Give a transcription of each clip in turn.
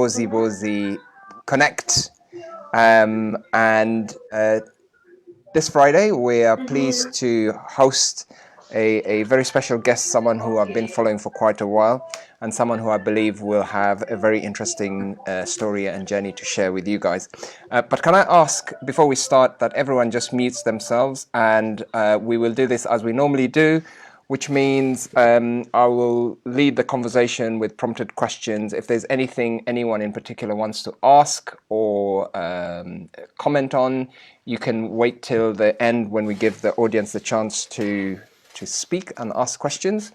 Kibozibozi Connect. And this Friday, we are pleased to host a very special guest, someone who I've been following for quite a while, and someone who I believe will have a very interesting story and journey to share with you guys. But can I ask, before we start, that everyone just mutes themselves, and we will do this as we normally do, which means I will lead the conversation with prompted questions. If there's anything anyone in particular wants to ask or comment on, you can wait till the end when we give the audience the chance to speak and ask questions.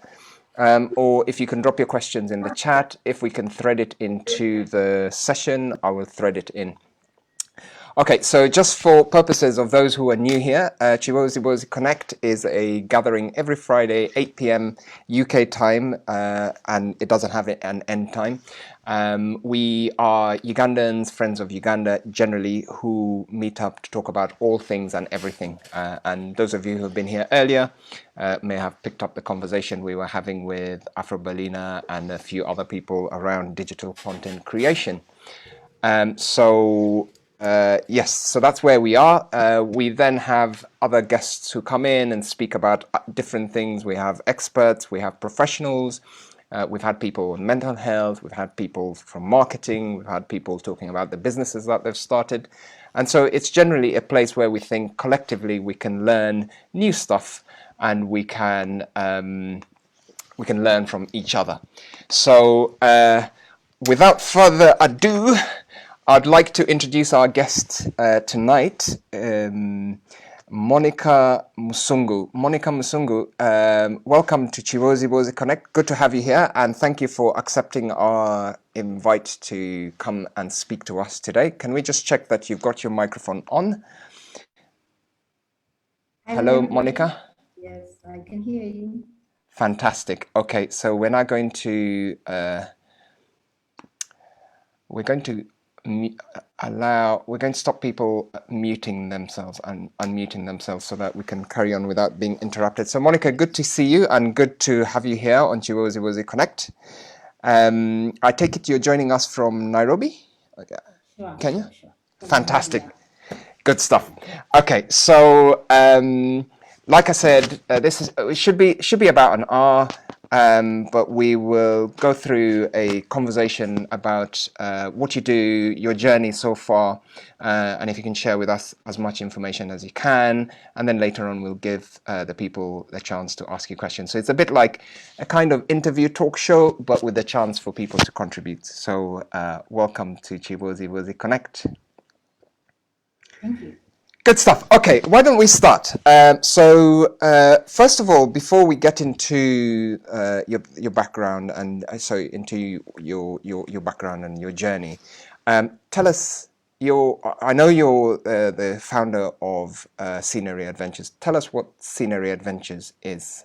Or if you can drop your questions in the chat, if we can thread it into the session, I will thread it in. Okay, so just for purposes of those who are new here, Kibozibozi Connect is a gathering every Friday, 8 p.m. UK time, and it doesn't have an end time. We are Ugandans, friends of Uganda generally, who meet up to talk about all things and everything. And those of you who have been here earlier may have picked up the conversation we were having with Afro Berliner and a few other people around digital content creation. Yes, so that's where we are. We then have other guests who come in and speak about different things. We have experts, we have professionals, we've had people on mental health, we've had people from marketing, we've had people talking about the businesses that they've started. And so it's generally a place where we think collectively we can learn new stuff and we can learn from each other. So without further ado, I'd like to introduce our guest tonight, Monica Musungu. Monica Musungu, welcome to Kibozibozi Connect. Good to have you here, and thank you for accepting our invite to come and speak to us today. Can we just check that you've got your microphone on? Hello, Monica. Yes, I can hear you. Fantastic. Okay, so we're now going to stop people muting themselves and unmuting themselves so that we can carry on without being interrupted. So Monica, good to see you and good to have you here on Kibozibozi Connect. I take it you're joining us from Nairobi, Kenya? Sure. Fantastic. Good stuff. Okay, so like I said, it should be about an hour. But we will go through a conversation about what you do, your journey so far, and if you can share with us as much information as you can. And then later on, we'll give the people the chance to ask you questions. So it's a bit like a kind of interview talk show, but with the chance for people to contribute. So welcome to Kibozibozi Connect. Thank you. Good stuff. Okay, why don't we start? First of all, before we get into your background and into your background and your journey, tell us I know you're the founder of Scenery Adventures. Tell us what Scenery Adventures is.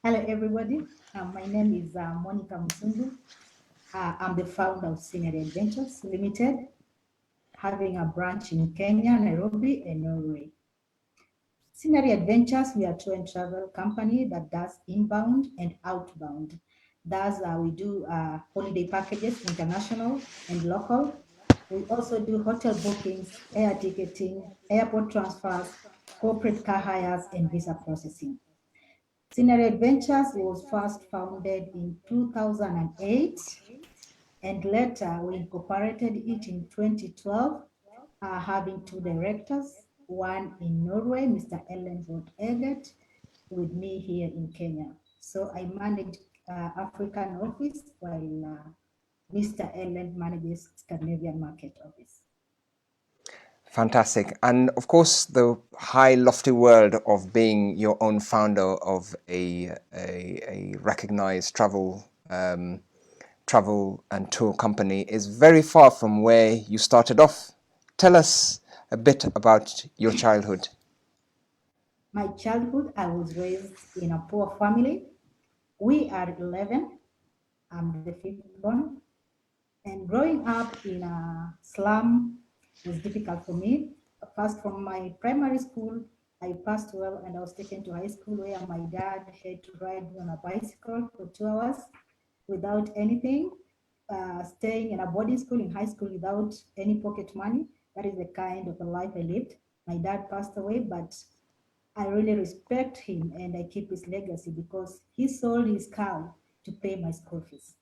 Hello, everybody. My name is Monica Musungu. I'm the founder of Scenery Adventures Limited, having a branch in Kenya, Nairobi, and Norway. Scenery Adventures, we are a tour and travel company that does inbound and outbound. Thus, we do holiday packages, international and local. We also do hotel bookings, air ticketing, airport transfers, corporate car hires, and visa processing. Scenery Adventures was first founded in 2008, and later we incorporated it in 2012, having two directors, one in Norway, Mr. Ellen Eggert, with me here in Kenya. So I manage African office while Mr. Ellen manages Scandinavian market office. Fantastic. And of course, the high, lofty world of being your own founder of a recognized travel and tour company is very far from where you started off. Tell us a bit about your childhood. My childhood, I was raised in a poor family. We are 11. I'm the fifth born. And growing up in a slum was difficult for me. First, from my primary school, I passed well and I was taken to high school where my dad had to ride me on a bicycle for 2 hours without anything. staying in a boarding school in high school without any pocket money. That is the kind of a life I lived. My dad passed away, but I really respect him and I keep his legacy because he sold his cow to pay my school fees.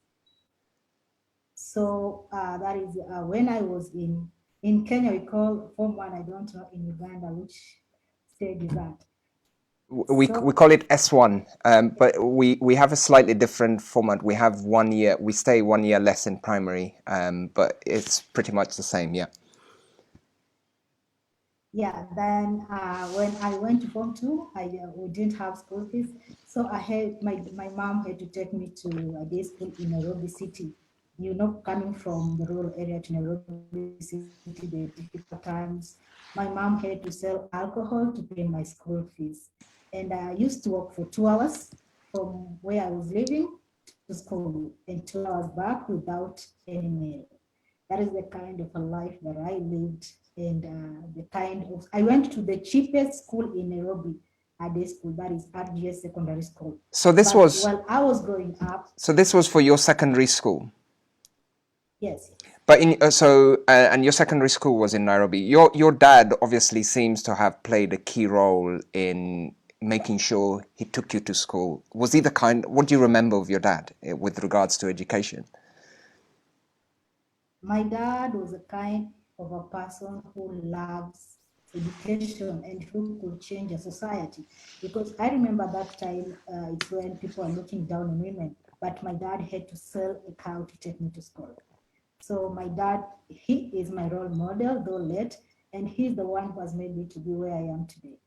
So that is when I was in Kenya, we call Form 1, I don't know in Uganda which stage is that. We So call it S1, but we have a slightly different format. We have 1 year, we stay 1 year less in primary, but it's pretty much the same, yeah. yeah, then when I went to Form 2, we didn't have school fees. So I had my mom had to take me to a day school in Nairobi City. You know, coming from the rural area to Nairobi City, the difficult times. My mom had to sell alcohol to pay my school fees. And I used to work for 2 hours from where I was living to school and 2 hours back without any meal. That is the kind of a life that I lived, and the kind of I went to the cheapest school in Nairobi, a day school that is RGS Secondary School. So this But was while I was growing up, so this was for your secondary school. yes, But and your secondary school was in Nairobi. Your dad obviously seems to have played a key role in making sure he took you to school. Was he the kind? What do you remember of your dad with regards to education? my dad was a kind of a person who loves education and who could change a society. Because I remember that time, it's when people are looking down on women, but my dad had to sell a cow to take me to school. So my dad, he is my role model, though late, and he's the one who has made me to be where I am today.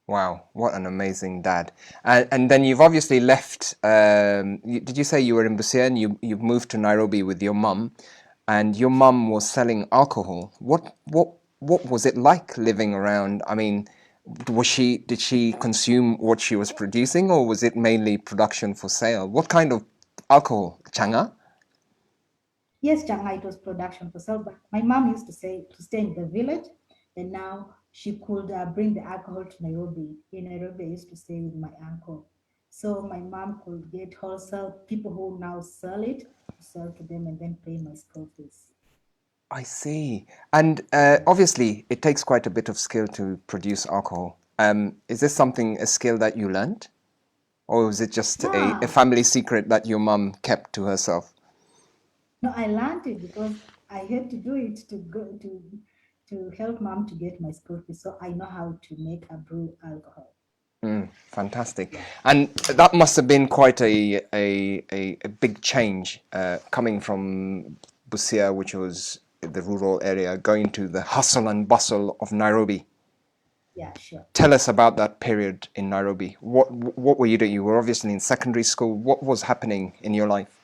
Wow, what an amazing dad! And then you've obviously left. Did you say you were in Busia and you've moved to Nairobi with your mum, and your mum was selling alcohol? What was it like living around? I mean, did she consume what she was producing, or was it mainly production for sale? What kind of alcohol? Changa? Yes, Shanghai, it was production for sale, but my mom used to say to stay in the village, and now she could bring the alcohol to Nairobi. In Nairobi, I used to stay with my uncle. So my mom could get wholesale people who now sell it to sell to them and then pay my school fees. I see. And obviously, it takes quite a bit of skill to produce alcohol. Is this a skill that you learned? Or was it just a Yeah, family secret that your mum kept to herself? no, I learned it because I had to do it to help mom to get my school fees. So I know how to make a brew alcohol. Fantastic. Yeah. And that must have been quite a big change coming from Busia, which was the rural area, going to the hustle and bustle of Nairobi. Yeah, sure. Tell us about that period in Nairobi. What were you doing? You were obviously in secondary school. What was happening in your life?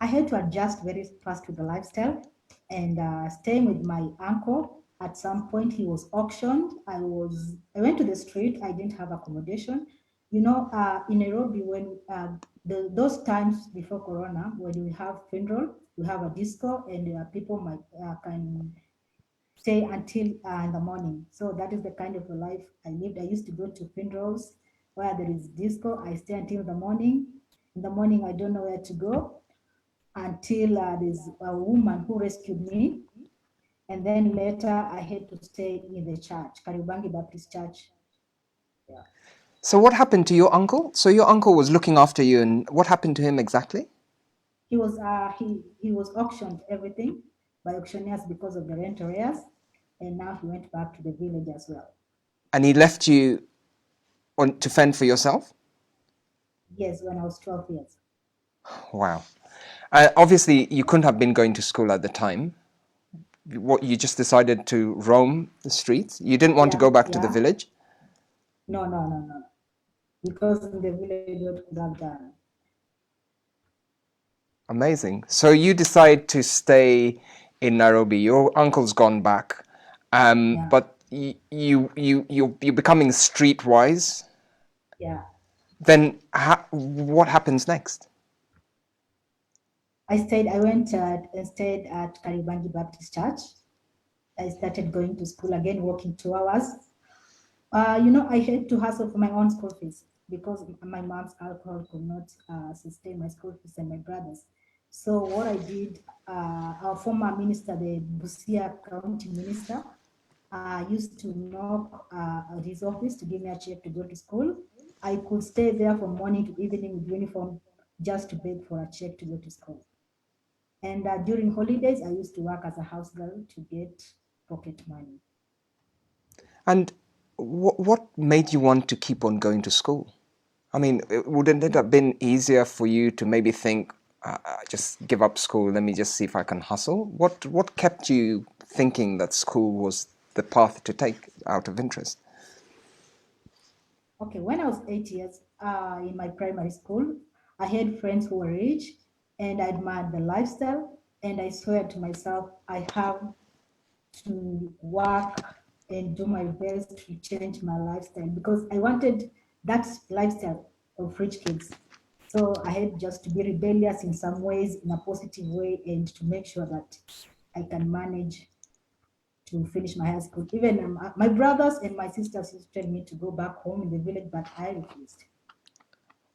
I had to adjust very fast with the lifestyle and staying with my uncle. At some point, he was auctioned. I went to the street. I didn't have accommodation. You know, in Nairobi, when those times before Corona, when we have funeral, we have a disco, and people might can stay until in the morning. So that is the kind of a life I lived. I used to go to funerals where there is disco. I stay until the morning. In the morning, I don't know where to go until there's a woman who rescued me. And then later I had to stay in the church, Karibangi Baptist Church. Yeah. So what happened to your uncle? So your uncle was looking after you, and what happened to him exactly? He was auctioned everything by auctioneers because of the rent arrears, and now he went back to the village as well. And he left you to fend for yourself? Yes, when I was 12 years. Wow. Obviously, you couldn't have been going to school at the time. What, you just decided to roam the streets? You didn't want to Yeah, go back to the yeah. village? No, no, no, no. Because in the village, what could have done? Amazing. So you decide to stay in Nairobi. Your uncle's gone back, Yeah, but you're becoming streetwise. yeah. Then what happens next? I went and stayed at Karibangi Baptist Church. I started going to school again, working 2 hours. I had to hustle for my own school fees because my mom's alcohol could not sustain my school fees and my brother's. So what I did, our former minister, the Busia County Minister, used to knock at his office to give me a check to go to school. I could stay there from morning to evening with uniform just to beg for a check to go to school. And during holidays, I used to work as a house girl to get pocket money. And what made you want to keep on going to school? I mean, wouldn't it have been easier for you to maybe think, just give up school, let me just see if I can hustle? What kept you thinking that school was the path to take out of interest? Okay, when I was 8 years in my primary school, I had friends who were rich and I admired the lifestyle. And I swear to myself, I have to work and do my best to change my lifestyle because I wanted that lifestyle of rich kids. So I had just to be rebellious in some ways, in a positive way, and to make sure that I can manage to finish my high school. Even my brothers and my sisters used to tell me to go back home in the village, but I refused.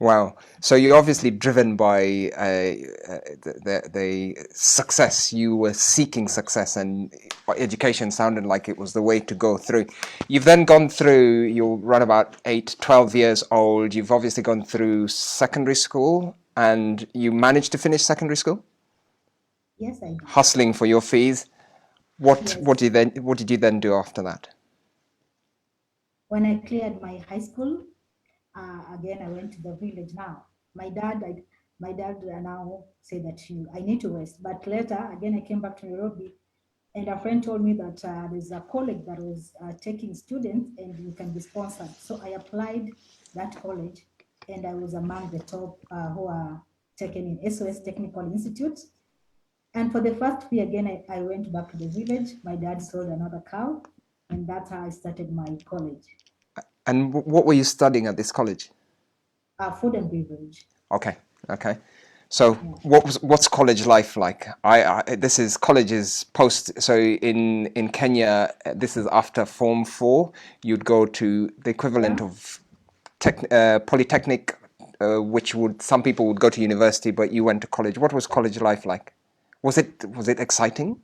Wow. So you're obviously driven by the success. You were seeking success, and education sounded like it was the way to go through. You've then gone through, you're around about 8, 12 years old. You've obviously gone through secondary school, and you managed to finish secondary school, Yes, I did. hustling for your fees. Yes. What did you then do after that? When I cleared my high school, again, I went to the village now. My dad, my dad now said that I need to rest. But later, again, I came back to Nairobi, and a friend told me that there's a college that was taking students, and you can be sponsored. So I applied that college, and I was among the top who are taken in SOS Technical Institute. And for the first fee, again, I went back to the village. My dad sold another cow, and that's how I started my college, And what were you studying at this college? food and beverage. Okay, okay. So Yeah. what's college life like? This is college is post. So in Kenya, this is after Form 4. You'd go to the equivalent Yeah. of polytechnic, which would some people would go to university, but you went to college. What was college life like? Was it exciting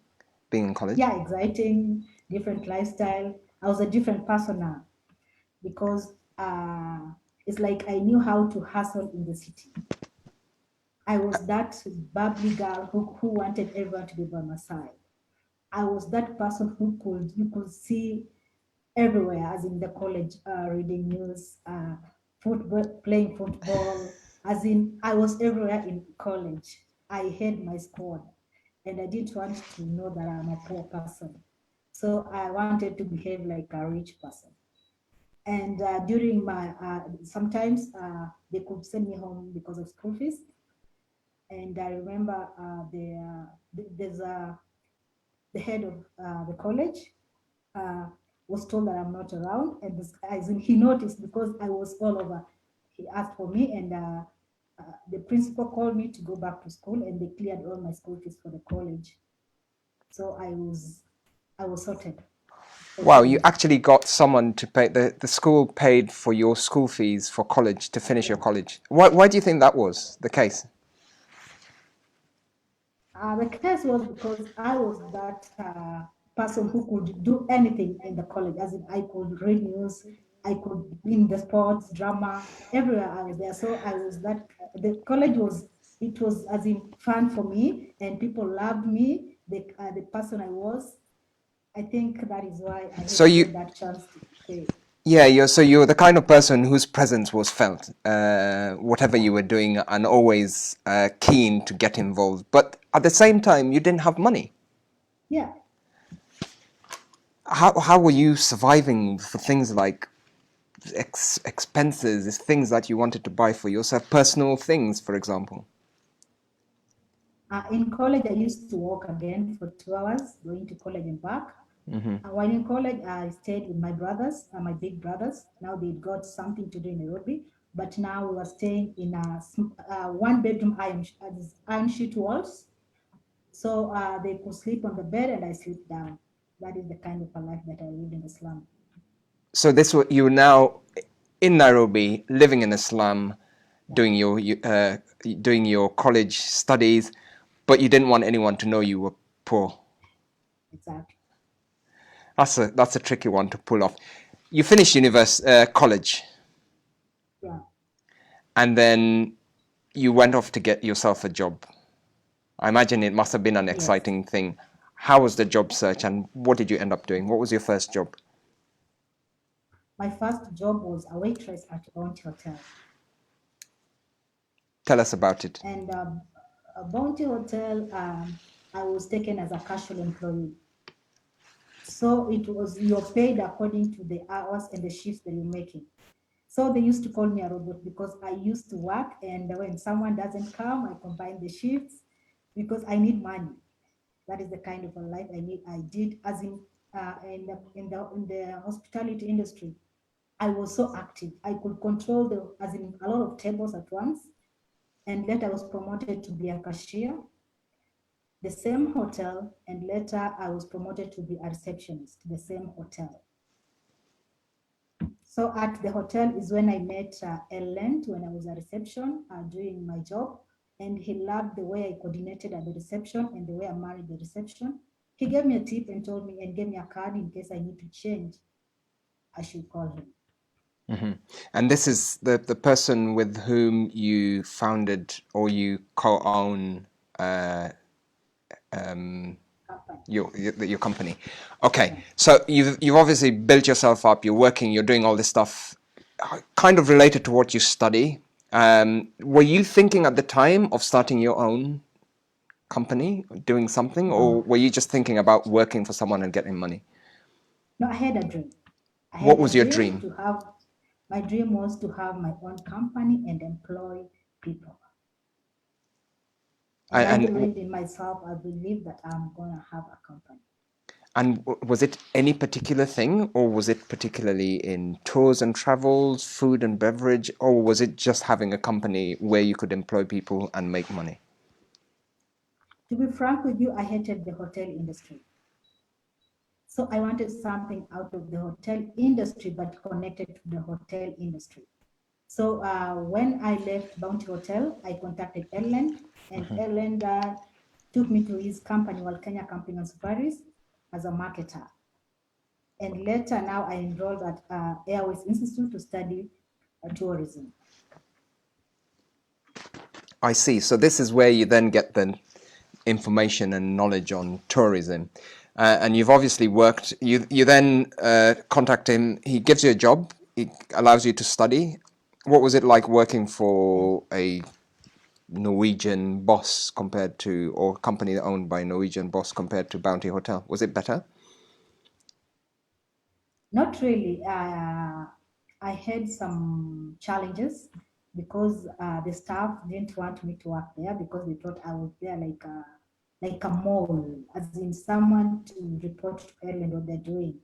being in college? Yeah, exciting, different lifestyle. I was a different person now because it's like I knew how to hustle in the city. I was that bubbly girl who wanted everyone to be by my side. I was that person who you could see everywhere, as in the college, reading news, football, playing football, as in I was everywhere in college. I had my squad, and I didn't want to know that I'm a poor person. So I wanted to behave like a rich person. And during my, sometimes they could send me home because of school fees. And I remember there's the head of the college uh, was told that I'm not around, and this, as in, he noticed because I was all over. He asked for me, and the principal called me to go back to school, and they cleared all my school fees for the college. So I was sorted for Wow, you college. actually got someone to pay the school paid for your school fees for college to finish your Yeah. college. Why do you think that was the case? The case was because I was that person who could do anything in the college, as in I could read news, I could be in the sports, drama, everywhere I was there. So I was that, the college was, it was as in fun for me and people loved me, the person I was. I think that is why I So had you got that chance to stay. Yeah, you're the kind of person whose presence was felt, whatever Yeah. you were doing, and always keen to get involved. But at the same time, you didn't have money. Yeah. How were you surviving for things like expenses, things that you wanted to buy for yourself, personal things, for example? In college, I used to walk again for 2 hours, going to college and back. While in college, I stayed with my brothers, my big brothers. Now they got something to do in Nairobi, but now we are staying in a one-bedroom iron sheet walls. So they could sleep on the bed and I sleep down. That is the kind of a life that I lived in the slum. So this you were now in Nairobi, living in a slum, Yeah. doing your doing your college studies. But you didn't want anyone to know you were poor. Exactly. That's a tricky one to pull off. You finished college, Yeah. and then you went off to get yourself a job. I imagine it must have been an Yes. exciting thing. How was the job search, and what did you end up doing? What was your first job? My first job was a waitress at Bounty Hotel. Tell us about it. And Bounty Hotel, I was taken as a casual employee. So it was, you're paid according to the hours and the shifts that you're making. So they used to call me a robot because I used to work, and when someone doesn't come, I combine the shifts because I need money. That is the kind of a life I need. I did as in the hospitality industry. I was so active. I could control as in a lot of tables at once. And later I was promoted to be a cashier, the same hotel, and later I was promoted to be a receptionist, the same hotel. So at the hotel is when I met Ellen when I was at reception doing my job. And he loved the way I coordinated at the reception and the way I managed the reception. He gave me a tip and told me and gave me a card in case I need to change. I should call him. And this is the person with whom you founded or you co-own Company. your company. Okay, Yeah. so you've obviously built yourself up. You're working. You're doing all this stuff, kind of related to what you study. Were you thinking at the time of starting your own company, doing something, or No, were you just thinking about working for someone and getting money? no, I had a dream. I What had a was your dream dream? to have, my dream was to have my own company and employ people. And I And believed in myself. I believe that I'm going to have a company. was it any particular thing, or was it particularly in tours and travels, food and beverage, or was it just having a company where you could employ people and make money? To be frank with you, I hated the hotel industry. So I wanted something out of the hotel industry, but connected to the hotel industry. So when I left Bounty Hotel, I contacted Ellen, and Ellen took me to his company, Kenya Camping and Safaris, as a marketer. And later now I enrolled at Airways Institute to study tourism. I see. So this is where you then get the information and knowledge on tourism. And you've obviously worked, you then contact him, he gives you a job, he allows you to study. What was it like working Yes. for a Norwegian boss compared to, or company owned by a Norwegian boss compared to Bounty Hotel? Was it better? Not really. I had some challenges because the staff didn't want me to work there because they thought I was there like a mole, as in someone to report to Ellen what they're doing.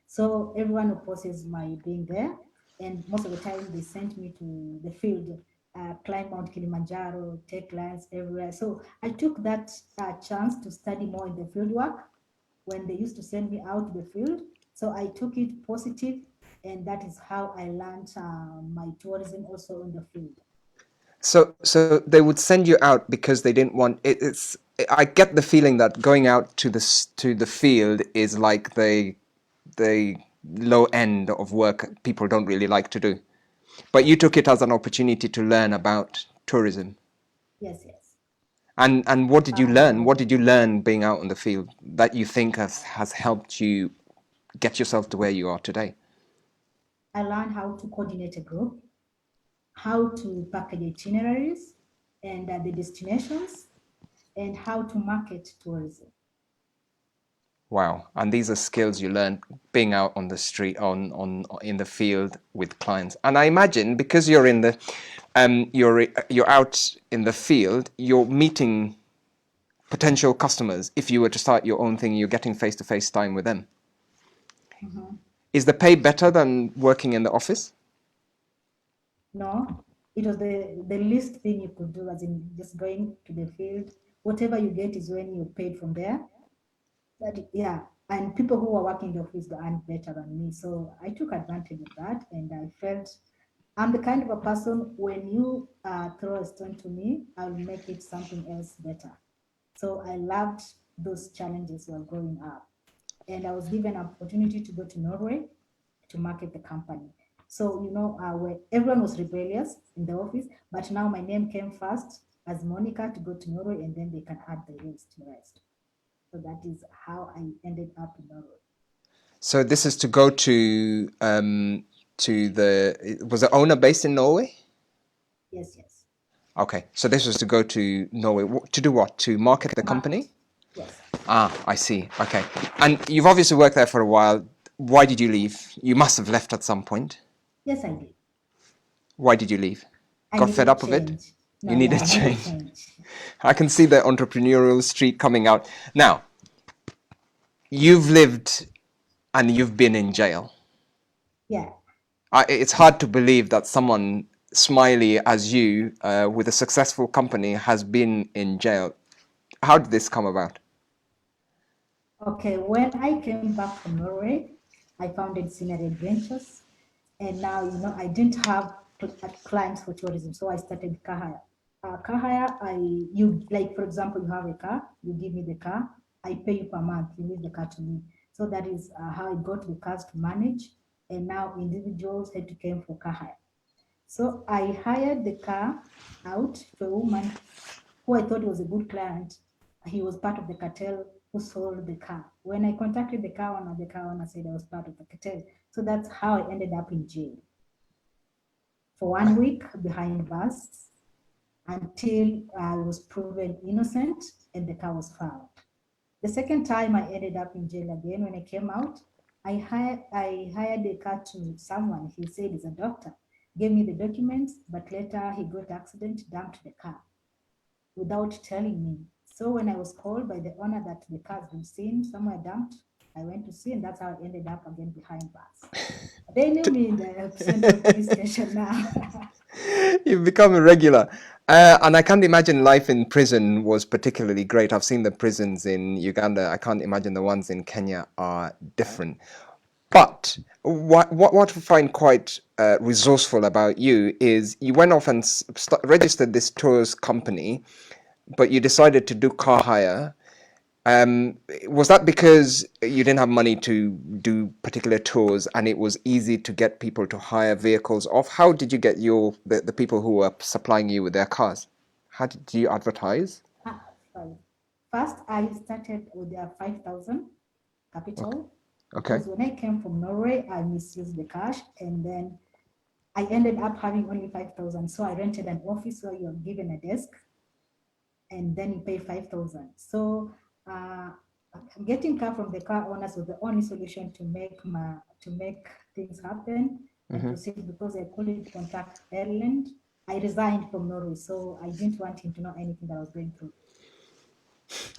So everyone opposes my being there, and most of the time they sent me to the field, climb Mount Kilimanjaro, take clients everywhere. So I took that chance to study more in the field work when they used to send me out to the field. So I took it positive, and that is how I learned my tourism also in the field. So they would send you out because they didn't want it, it's I get the feeling that going out to the field is like the low end of work people don't really like to do. But you took it as an opportunity to learn about tourism. Yes, yes. And what did you learn? Uh, What did you learn being out in the field that you think has helped you get yourself to where you are today? I learned how to coordinate a group, how to package itineraries and the destinations, and how to market tourism. Wow. And these are skills you learn being out on the street, on in the field with clients. And I imagine because you're in the you're out in the field, you're meeting potential customers. If you were to start your own thing, you're getting face-to-face time with them. Mhm. Is the pay better than working in the office? No, it was the least thing you could do, as in just going to the field. Whatever you get is when you're paid from there. But yeah, and people who are working in the office earn better than me. So I took advantage of that, and I felt I'm the kind of a person when you throw a stone to me, I'll make it something else better. So I loved those challenges while growing up. And I was given an opportunity to go to Norway to market the company. So, where everyone was rebellious in the office, but now my name came first as Monica to go to Norway, and then they can add the rest. So that is how I ended up in Norway. So this is to go to was the owner based in Norway? Yes, yes. Okay, so this was to go to Norway to do what? To market the Market. company? Yes. Ah, I see. Okay, and you've obviously worked there for a while. Why did you leave? You must have left at some point. Yes, I did. Why did you leave? I Got fed needed up of it? change. You No, yeah, needed I needed change. change. I can see the entrepreneurial streak coming out. Now, you've lived and you've been in jail. Yeah. It's hard to believe that someone smiley as you, with a successful company, has been in jail. How did this come about? Okay, when I came back from Norway, I founded Scenery Adventures. And now, I didn't have clients for tourism, so I started car hire. Car hire, like, for example, you have a car, you give me the car, I pay you per month, you leave the car to me. So that is how I got the cars to manage. And now individuals had to come for car hire. So I hired the car out to a woman who I thought was a good client. He was part of the cartel who sold the car. When I contacted the car owner said I was part of the cartel. So that's how I ended up in jail for 1 week behind bars until I was proven innocent and the car was found. The second time I ended up in jail again, when I came out, I hired a car to someone. He said he's a doctor, gave me the documents, but later he got accident, dumped the car without telling me. So when I was called by the owner that the car has been seen somewhere dumped, I went to see, and that's how I ended up again behind bars. They knew me in the central police station now. You've become a regular. And I can't imagine life in prison was particularly great. I've seen the prisons in Uganda. I can't imagine the ones in Kenya are different. But what I find quite resourceful about you is you went off and registered this tours company, but you decided to do car hire. Was that because you didn't have money to do particular tours and it was easy to get people to hire vehicles off? How did you get the people who were supplying you with their cars? How did you advertise? Sorry. First, I started with 5,000 Okay. capital Okay. because when I came from Norway, I misused the cash, and then I ended up having only 5,000. So I rented an office where you're given a desk and then you pay 5,000. So uh, getting car from the car owners was the only solution to make things happen and Hmm. proceed, because I couldn't contact Ireland. I resigned from Norway, so I didn't want him to know anything that I was going through.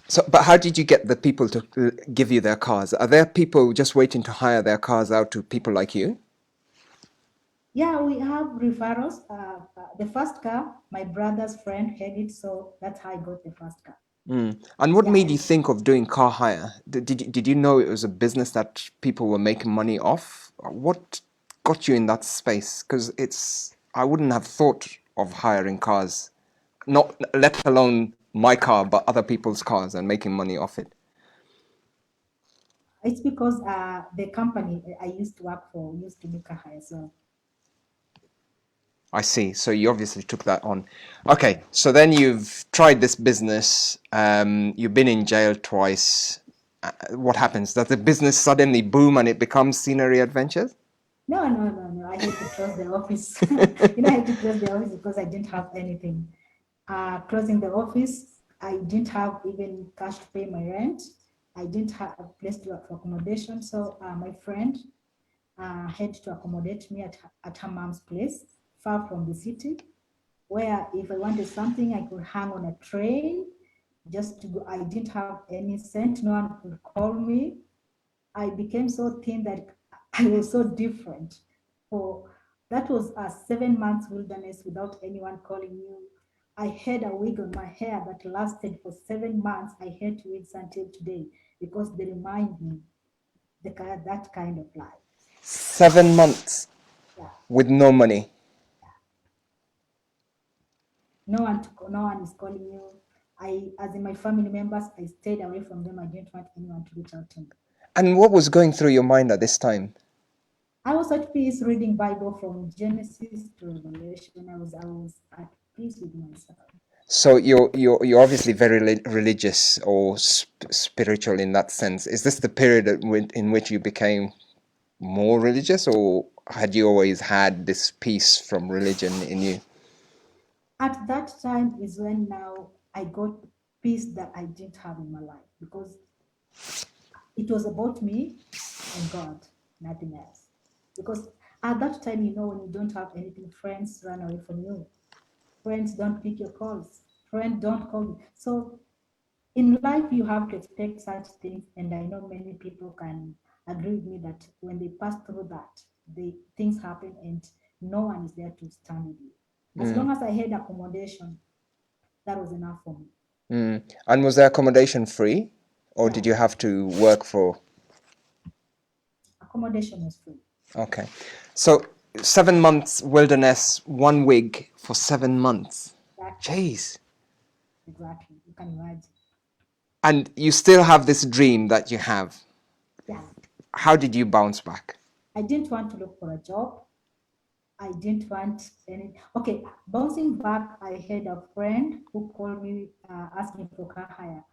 So, but how did you get the people to give you their cars? Are there people just waiting to hire their cars out to people like you? Yeah, we have referrals. The first car, my brother's friend had it, so that's how I got the first car. Mm. And what Yeah, made you think of doing car hire? Did you know it was a business that people were making money off? What got you in that space? Because I wouldn't have thought of hiring cars, not let alone my car, but other people's cars and making money off it. it's because the company I used to work for used to do car hire, so I see. So you obviously took that on. Okay, so then you've tried this business. You've been in jail twice. What happens? Does the business suddenly boom and it becomes Scenery Adventures? no, no, no, no. I had to close the office. I had to close the office because I didn't have anything. Closing the office, I didn't have even cash to pay my rent. I didn't have a place for accommodation. So my friend had to accommodate me at her mom's place, far from the city, where if I wanted something, I could hang on a train just to go. I didn't have any cent. No one could call me. I became so thin that I was so different. For that was a 7 months wilderness without anyone calling you. I had a wig on my hair that lasted for 7 months. I hate wigs until today because they remind me that kind of life. 7 months Yeah, with no money. no one is calling you. as in my family members, I stayed away from them. I didn't want anyone to reach out to me. And what was going through your mind at this time? I was at peace reading Bible from Genesis to Revelation. I was at peace with myself. So you're obviously very religious or spiritual in that sense. Is this the period in which you became more religious, or had you always had this peace from religion in you? At that time is when now I got peace that I didn't have in my life, because it was about me and God, nothing else. Because at that time, when you don't have anything, friends run away from you. Friends don't pick your calls. Friends don't call you. So in life, you have to expect such things. And I know many people can agree with me that when they pass through that, things happen and no one is there to stand with you. As long as I had accommodation, that was enough for me. And was the accommodation free, or did Yeah, you have to work for? accommodation was free. Okay, so 7 months wilderness, one wig for 7 months. Exactly. Jeez. Exactly. You can imagine. And you still have this dream that you have. Yeah. How did you bounce back? I didn't want to look for a job. I didn't want any. Okay, bouncing back, I had a friend who called me asking for car hire.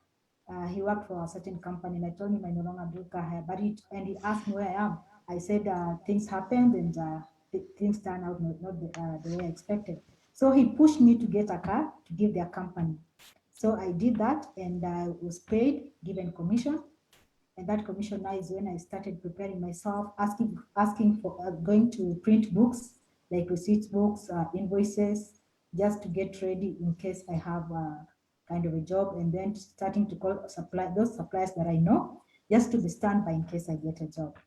He worked for a certain company, and I told him I no longer do car hire. But he asked me where I am. I said things happened, and things turned out not the way I expected. So he pushed me to get a car to give their company. So I did that, and I was paid, given commission. And that commission now is when I started preparing myself, asking for going to print books, like receipt books, invoices, just to get ready in case I have kind of a job, and then starting to call those suppliers that I know, just to be standby in case I get a job.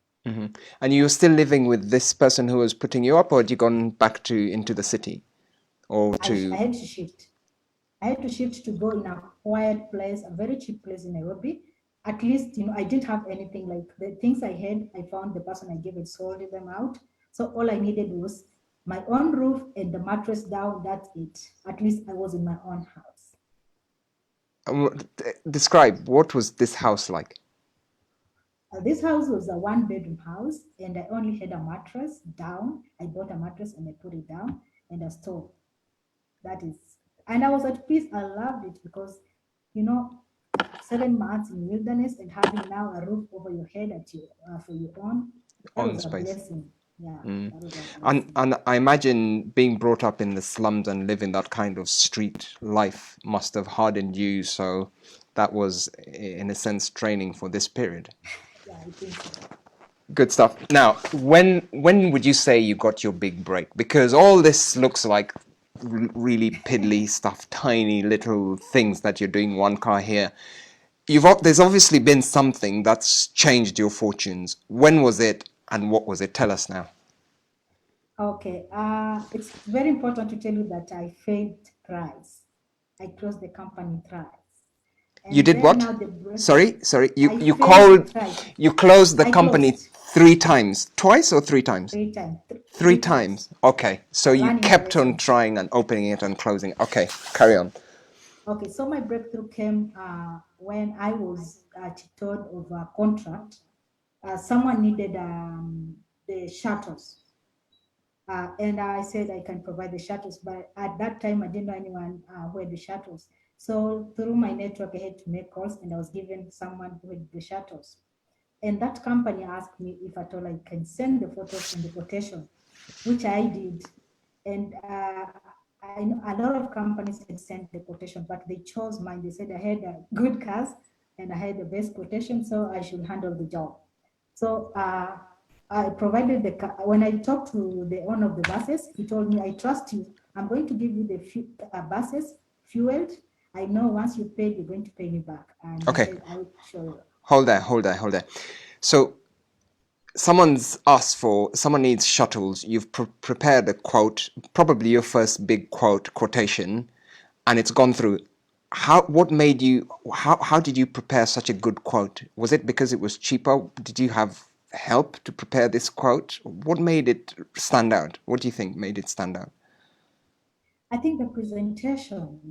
And you were still living with this person who was putting you up, or had you gone back to into the city, or I to? had to shift. I had to shift to go in a quiet place, a very cheap place in Nairobi. At least, I didn't have anything. Like the things I had, I found the person I gave it sold them out. So all I needed was my own roof and the mattress down. That's it. At least I was in my own house. Describe, what was this house like? This house was a one-bedroom house, and I only had a mattress down. I bought a mattress and I put it down, and a stove. That is, and I was at peace. I loved it because, you know, 7 months in wilderness and having now a roof over your head at you for your own, that On was a space. blessing. Yeah, that was a And blessing. and I imagine being brought up in the slums and living that kind of street life must have hardened you. So that was, in a sense, training for this period. Yeah, I think so. Good stuff. Now, when would you say you got your big break? Because all this looks like really piddly stuff, tiny little things that you're doing. One car here. There's obviously been something that's changed your fortunes. When was it, and what was it? Tell us now. Okay, it's very important to tell you that I failed thrice. I closed the company thrice, You and did then what? now the break. Sorry. You I you failed called, thrice. you closed the I company closed 3 times, twice or 3 times? 3 times, Three three times. times. Okay. So you Learning a kept on lesson. trying and opening it and closing. Okay. Carry on. Okay, so my breakthrough came when I was told of a contract. Someone needed the shuttles, and I said I can provide the shuttles, but at that time I didn't know anyone who had the shuttles. So through my network, I had to make calls, and I was given someone who had the shuttles. And that company asked me if at all I can send the photos and the quotation, which I did. And I know a lot of companies had sent the quotation, but they chose mine. They said I had a good cars and I had the best quotation, so I should handle the job. So I provided when I talked to the owner of the buses, he told me, I trust you. I'm going to give you the buses fueled. I know once you paid, you're going to pay me back. And he Okay. said, I will show you. Hold there. So someone needs shuttles. You've prepared a quote, probably your first big quotation, and it's gone through. What made you, how did you prepare such a good quote? Was it because it was cheaper? Did you have help to prepare this quote? What made it stand out? What do you think made it stand out? I think the presentation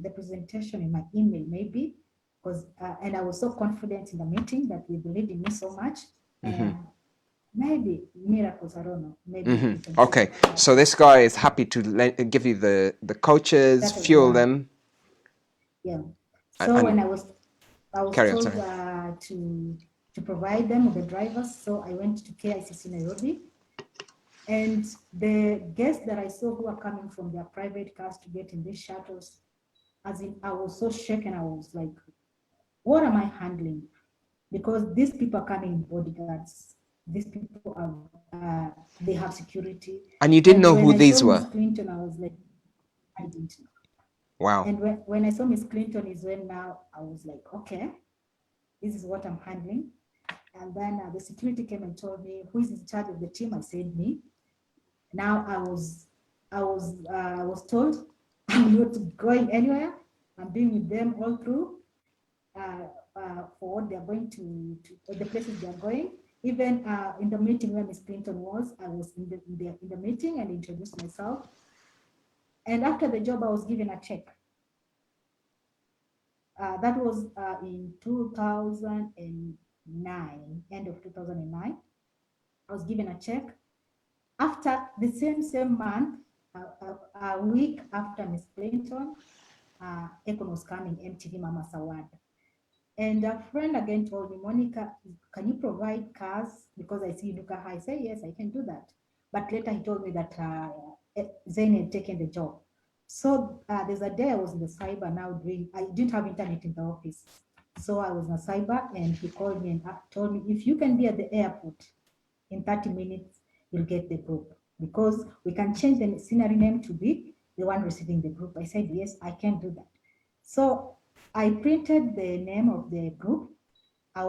in my email maybe, because and I was so confident in the meeting that they believed in me so much. Maybe miracles, I don't know. Maybe you can say Okay, it like that. so this guy is happy to give you the coaches, That was, fuel yeah, them, yeah. and, So when and I was carry on. told Sorry. to provide them with the drivers, so I went to KICC Nairobi, and the guests that I saw who were coming from their private cars to get in these shuttles, as in, I was so shaken. I was like, what am I handling? Because these people are coming in bodyguards. These people they have security. And you didn't And know when who I saw these Miss were. Clinton, I was like, I didn't know. Wow. And when I saw Miss Clinton is when now I was like, okay, this is what I'm handling. And then the security came and told me, who is in charge of the team? I said, me. Now I was told I'm not going anywhere. I'm being with them all through for what they're going to the places they're going. Even in the meeting where Miss Clinton was, I was in the meeting and introduced myself. And after the job, I was given a check. That was in 2009, end of 2009. I was given a check. After the same month, a week after Miss Clinton, Econ was coming, MTV Mama Sawad. And a friend again told me, Monica, can you provide cars? Because I see you look at her. I say, yes, I can do that. But later he told me that Zain had taken the job. So there's a day I was in the cyber now doing, I didn't have internet in the office. So I was in a cyber and he called me and told me, if you can be at the airport in 30 minutes, you'll get the group. Because we can change the scenery name to be the one receiving the group. I said, yes, I can do that. So I printed the name of the group. I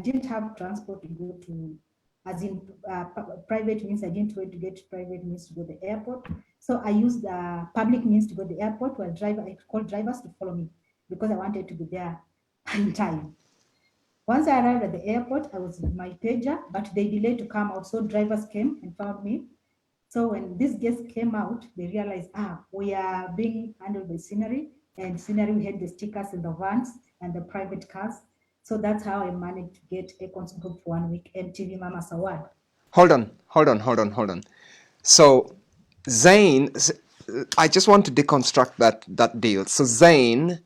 didn't have transport to go to, as in private means, I didn't wait to get private means to go to the airport. So I used the public means to go to the airport where I called drivers to follow me because I wanted to be there in time. Once I arrived at the airport, I was with my pager, but they delayed to come out. So drivers came and found me. So when these guests came out, they realized, we are being handled by Scenery, and Scenery, we had the stickers in the vans and the private cars. So that's how I managed to get Acon's group for 1 week, MTV Mama's Award. Hold on. So Zain, I just want to deconstruct that deal. So Zain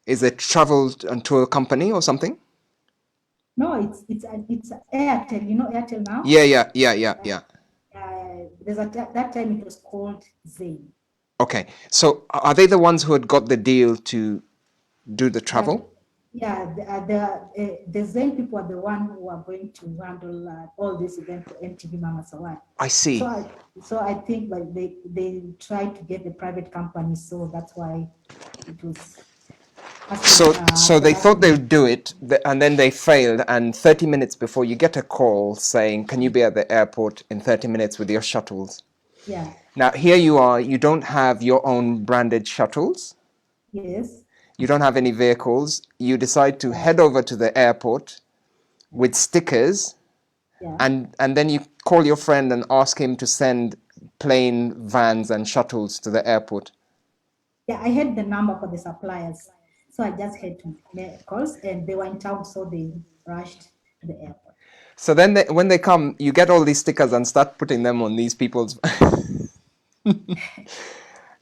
is a travel and tour company or something? No, it's Airtel. You know Airtel now? Yeah. That time it was called Zain. Okay. So are they the ones who had got the deal to do the travel? Yeah, the Zen people are the one who are going to handle all this event for MTV Mama Sawat. I see. So I think like they tried to get the private company, so that's why it was So at the they last thought they minute. would do it, and then they failed. And 30 minutes before, you get a call saying, "Can you be at the airport in 30 minutes with your shuttles?" Yeah. Now here you are. You don't have your own branded shuttles. Yes. You don't have any vehicles. You decide to Yeah. head over to the airport Yeah. with stickers, Yeah. and then you call your friend and ask him to send plane vans and shuttles to the airport. Yeah. I had the number for the suppliers, so I just had to make calls, and they were in town, so they rushed to the airport. So then when they come, you get all these stickers and start putting them on these people's.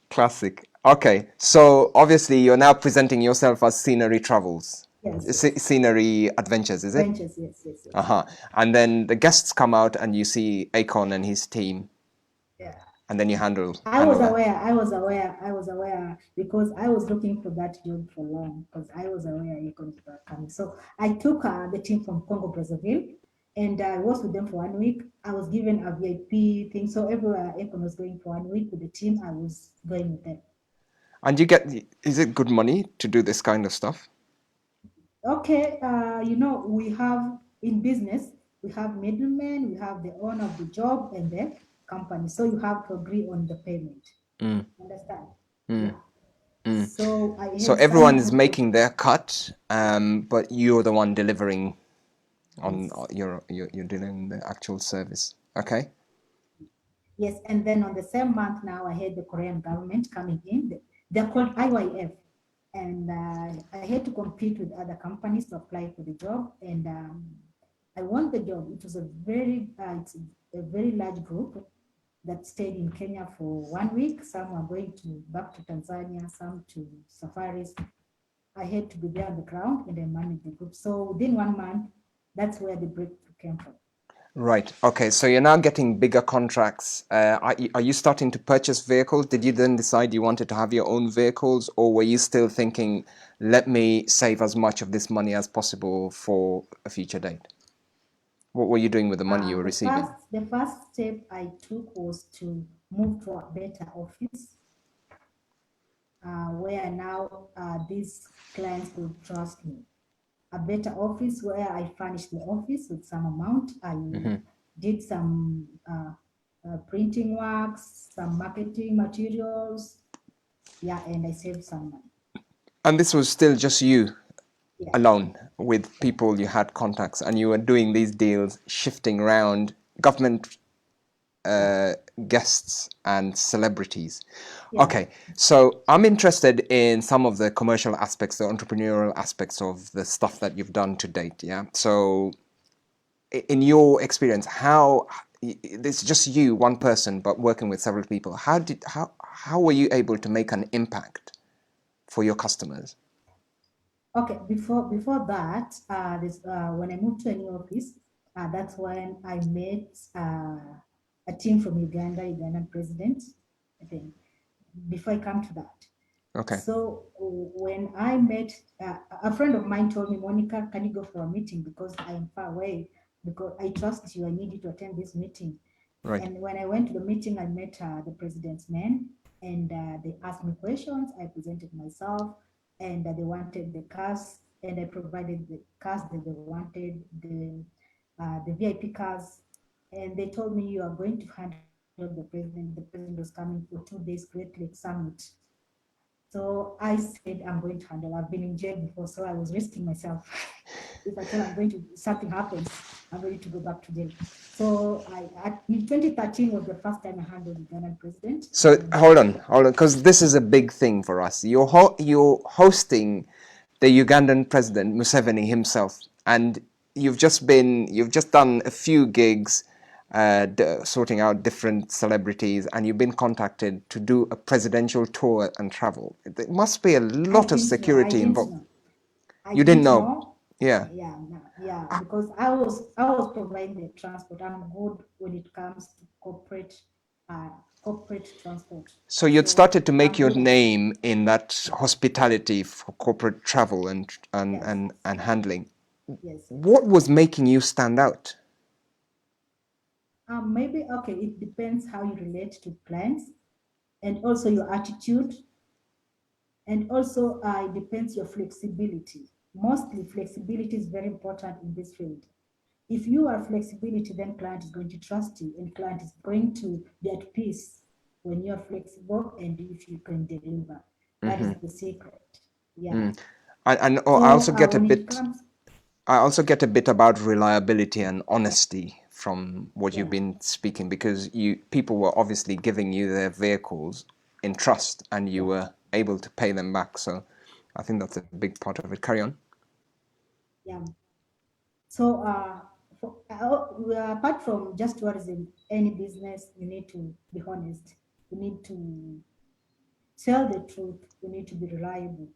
Classic. Okay, so obviously you're now presenting yourself as Scenery Travels, Yes. Yes. Scenery Adventures, is it? Ventures. Yes. Yes. Yes. Uh-huh. And then the guests come out and you see Akon and his team, Yeah. and then you handle I was that. aware, because I was looking for that job for long because I was aware Econs were coming. So I took the team from Congo Brazzaville and I was with them for 1 week. I was given a VIP thing. So everywhere Econ was going for 1 week with the team, I was going with them. And is it good money to do this kind of stuff? Okay, we have in business, we have middlemen, we have the owner of the job and the company. So you have to agree on the payment. Understand? Yeah. So I So had everyone someone is who told, making their cut, but you're the one delivering on yes. you're delivering the actual service. Okay. Yes, and then on the same month now, I had the Korean government coming in. They're called IYF, and I had to compete with other companies to apply for the job, and I won the job. It was it's a very large group that stayed in Kenya for 1 week. Some were going to back to Tanzania, some to safaris. I had to be there on the ground and I managed the group. So within 1 month, that's where the breakthrough came from. Right. Okay. So you're now getting bigger contracts. Are you starting to purchase vehicles? Did you then decide you wanted to have your own vehicles, or were you still thinking, let me save as much of this money as possible for a future date? What were you doing with the money you were receiving? The first step I took was to move to a better office where now these clients could trust me. A better office where I furnished the office with some amount. I did some printing works, some marketing materials. Yeah, and I saved some money. And this was still just you Yeah, alone with yeah, people you had contacts, and you were doing these deals, shifting around government yeah, guests and celebrities. yeah. Okay, so I'm interested in some of the commercial aspects, the entrepreneurial aspects of the stuff that you've done to date. Yeah. So, in your experience, how it's just you, one person, but working with several people. How were you able to make an impact for your customers? Okay, before that, when I moved to a new office, that's when I met a team from Ugandan president. I think before I come to that. Okay. So when I met, a friend of mine told me, Monica, can you go for a meeting because I am far away because I trust you. I need you to attend this meeting. Right. And when I went to the meeting, I met the president's men, and they asked me questions. I presented myself, and they wanted the cars, and I provided the cars that they wanted, the VIP cars, and they told me you are going to handle the president. The president was coming for 2 days Great Lake Summit. So I said, I'm going to handle. I've been in jail before, so I was risking myself. If I tell I'm going to, something happens, I'm ready to go back to jail. So in 2013 was the first time I handled the Ghana president. So hold on, because this is a big thing for us. You're hosting the Ugandan president Museveni himself, and you've just done a few gigs, sorting out different celebrities, and you've been contacted to do a presidential tour and travel. There must be a I lot of didn't know. I security didn't involved. know. I You didn't didn't know, know. yeah. Yeah, no, yeah, because I was providing the transport. I'm good when it comes to uh, corporate transport. So you'd So started to make I'm your good at it. name in that hospitality for corporate travel and Yes, handling. yes, yes. What was making you stand out? Maybe okay. It depends how you relate to clients, and also your attitude, and also it depends your flexibility. Mostly, flexibility is very important in this field. If you are flexibility, then client is going to trust you, and client is going to be at peace when you are flexible and if you can deliver. That is the secret. Yeah. And So when it comes, I also get a bit about reliability and honesty from what you've yeah, been speaking, because you people were obviously giving you their vehicles in trust and you yeah, were able to pay them back. So I think that's a big part of it. Carry on. yeah. So apart from just tourism, any business, you need to be honest. You need to tell the truth. You need to be reliable.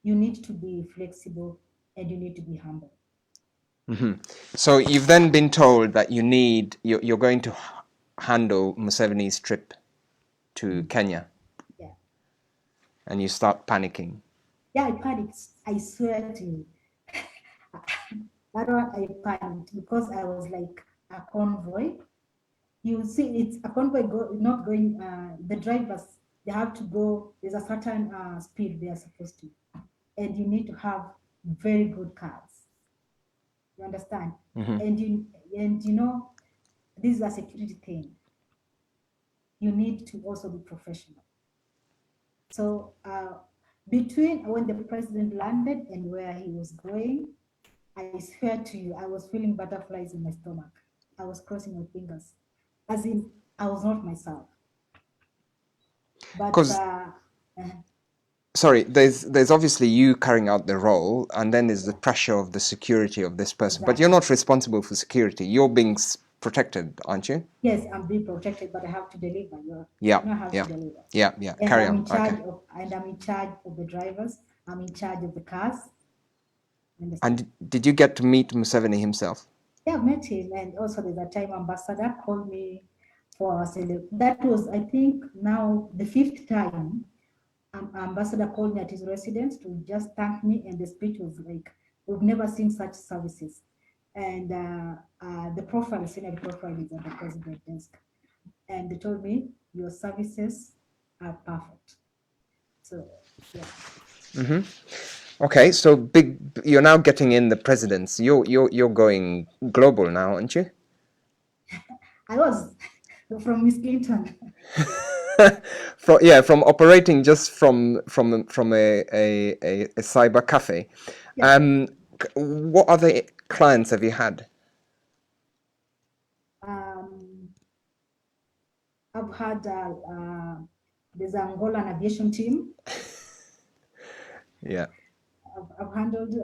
You need to be flexible, and you need to be humble. So you've then been told that you're going to handle Museveni's trip to Kenya, Yeah. and you start panicking. Yeah, I panicked. I swear to you. That one I panicked because I was like a convoy. You see, it's a convoy not going, the drivers, they have to go, there's a certain speed they are supposed to. And you need to have very good cars. You understand? And this is a security thing. You need to also be professional. So between when the president landed and where he was going, I swear to you, I was feeling butterflies in my stomach. I was crossing my fingers. As in, I was not myself. But Because sorry, there's obviously you carrying out the role, and then there's the yeah, pressure of the security of this person. But you're exactly. not responsible for security. You're being protected, aren't you? Yes, I'm being protected, but I have to deliver. Yeah, You know, I have to yeah, deliver. yeah, yeah. And Carry I'm on. in Okay. charge of, and I'm in charge of the drivers. I'm in charge of the cars. Understand? And did you get to meet Museveni himself? Yeah, I met him, and also there's a time ambassador called me for a that was, I think, now the fifth time ambassador called me at his residence to just thank me, and the speech was like, "We've never seen such services." And the profile, senior profile, is at the president desk, and they told me your services are perfect. So yeah. Okay, so big. You're now getting in the presidents. You're going global now, aren't you? I was from Miss Clinton. From operating just from a cyber cafe. Yeah. What other clients have you had? Um, I've had there's an Angolan aviation team. Yeah. I've handled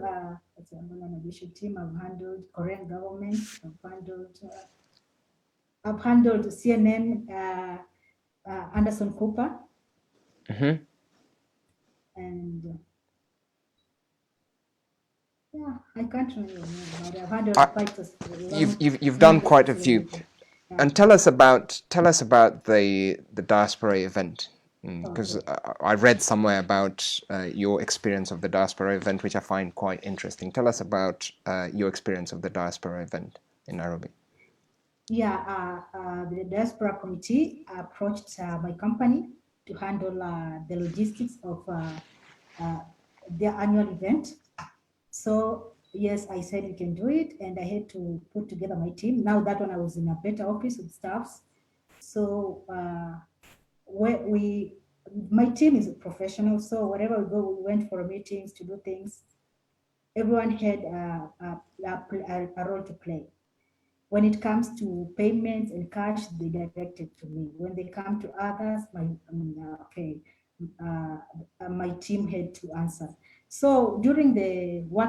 what's the Angolan aviation team. I've handled Korean government. I've handled CNN, Anderson Cooper, and yeah, I can't remember, but I've handled I, quite a you've done number of quite a few, celebrities. Yeah. and tell us about the diaspora event, because Okay. I read somewhere about your experience of the diaspora event, which I find quite interesting. Tell us about your experience of the diaspora event in Nairobi. Yeah, the diaspora committee approached my company to handle the logistics of their annual event. So yes, I said we can do it, and I had to put together my team. Now that one I was in a better office with staffs. So where my team is professional. So wherever we go, we went for meetings to do things. Everyone had a role to play. When it comes to payments and cash, they directed to me. When they come to others, my team had to answer. So during we were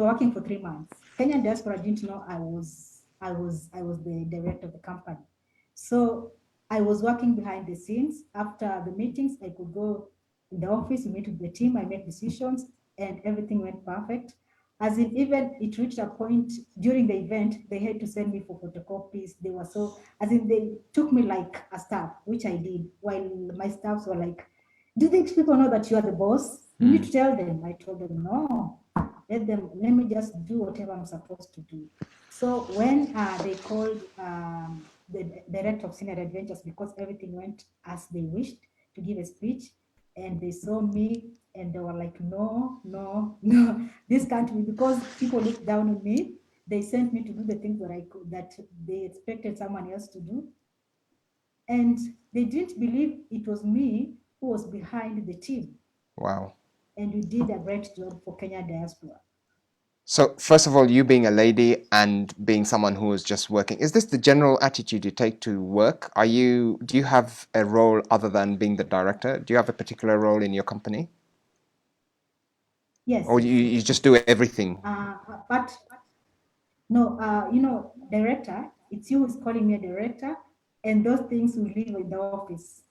working for 3 months. Kenyan diaspora didn't know I was the director of the company. So I was working behind the scenes. After the meetings, I could go in the office, meet with the team, I make decisions, and everything went perfect. As in, even it reached a point during the event, they had to send me for photocopies. They were so, as in, they took me like a staff, which I did, while my staffs were like, do these people know that you are the boss? You need to tell them. I told them, no, let me just do whatever I'm supposed to do. So when they called the director of senior adventures, because everything went as they wished, to give a speech, and they saw me and they were like, no, no, no, this can't be, because people looked down on me. They sent me to do the things that I could, that they expected someone else to do. And they didn't believe it was me who was behind the team. Wow. And we did a great job for Kenya diaspora. So, first of all, you being a lady and being someone who is just working, is this the general attitude you take to work? Do you have a role other than being the director? Do you have a particular role in your company? Yes, Or yes, you yes, just yes. do everything? But no, director, it's you who's calling me a director, and those things we leave in the office.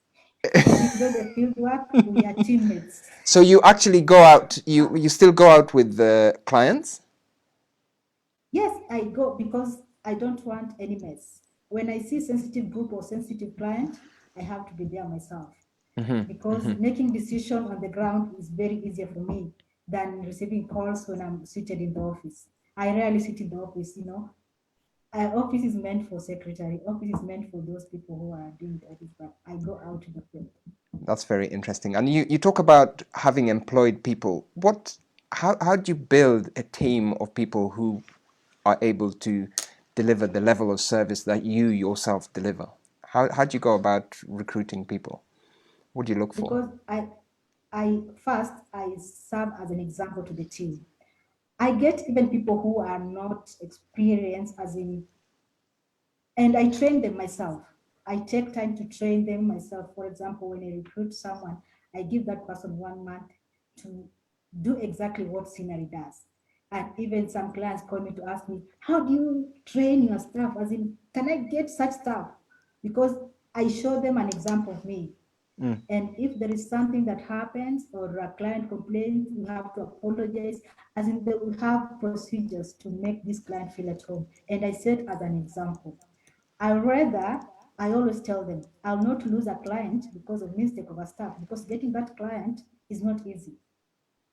When we do the field work, we are teammates. So you actually go out, you still go out with the clients? Yes, I go because I don't want any mess. When I see sensitive group or sensitive client, I have to be there myself, because making decision on the ground is very easier for me than receiving calls when I'm seated in the office. I rarely sit in the office. Office is meant for secretary. Office is meant for those people who are doing the office, but I go out to the field. That's very interesting. And you talk about having employed people. How do you build a team of people who are able to deliver the level of service that you yourself deliver? How do you go about recruiting people? What do you look for? Because I serve as an example to the team. I get even people who are not experienced, as in, and I train them myself. I take time to train them myself. For example, when I recruit someone, I give that person 1 month to do exactly what Scenery does. And even some clients call me to ask me, how do you train your staff? As in, can I get such staff? Because I show them an example of me. And if there is something that happens or a client complains, we have to apologize. As in, we have procedures to make this client feel at home. And I set as an example. I rather, I always tell them, I'll not lose a client because of mistake of a staff, because getting that client is not easy.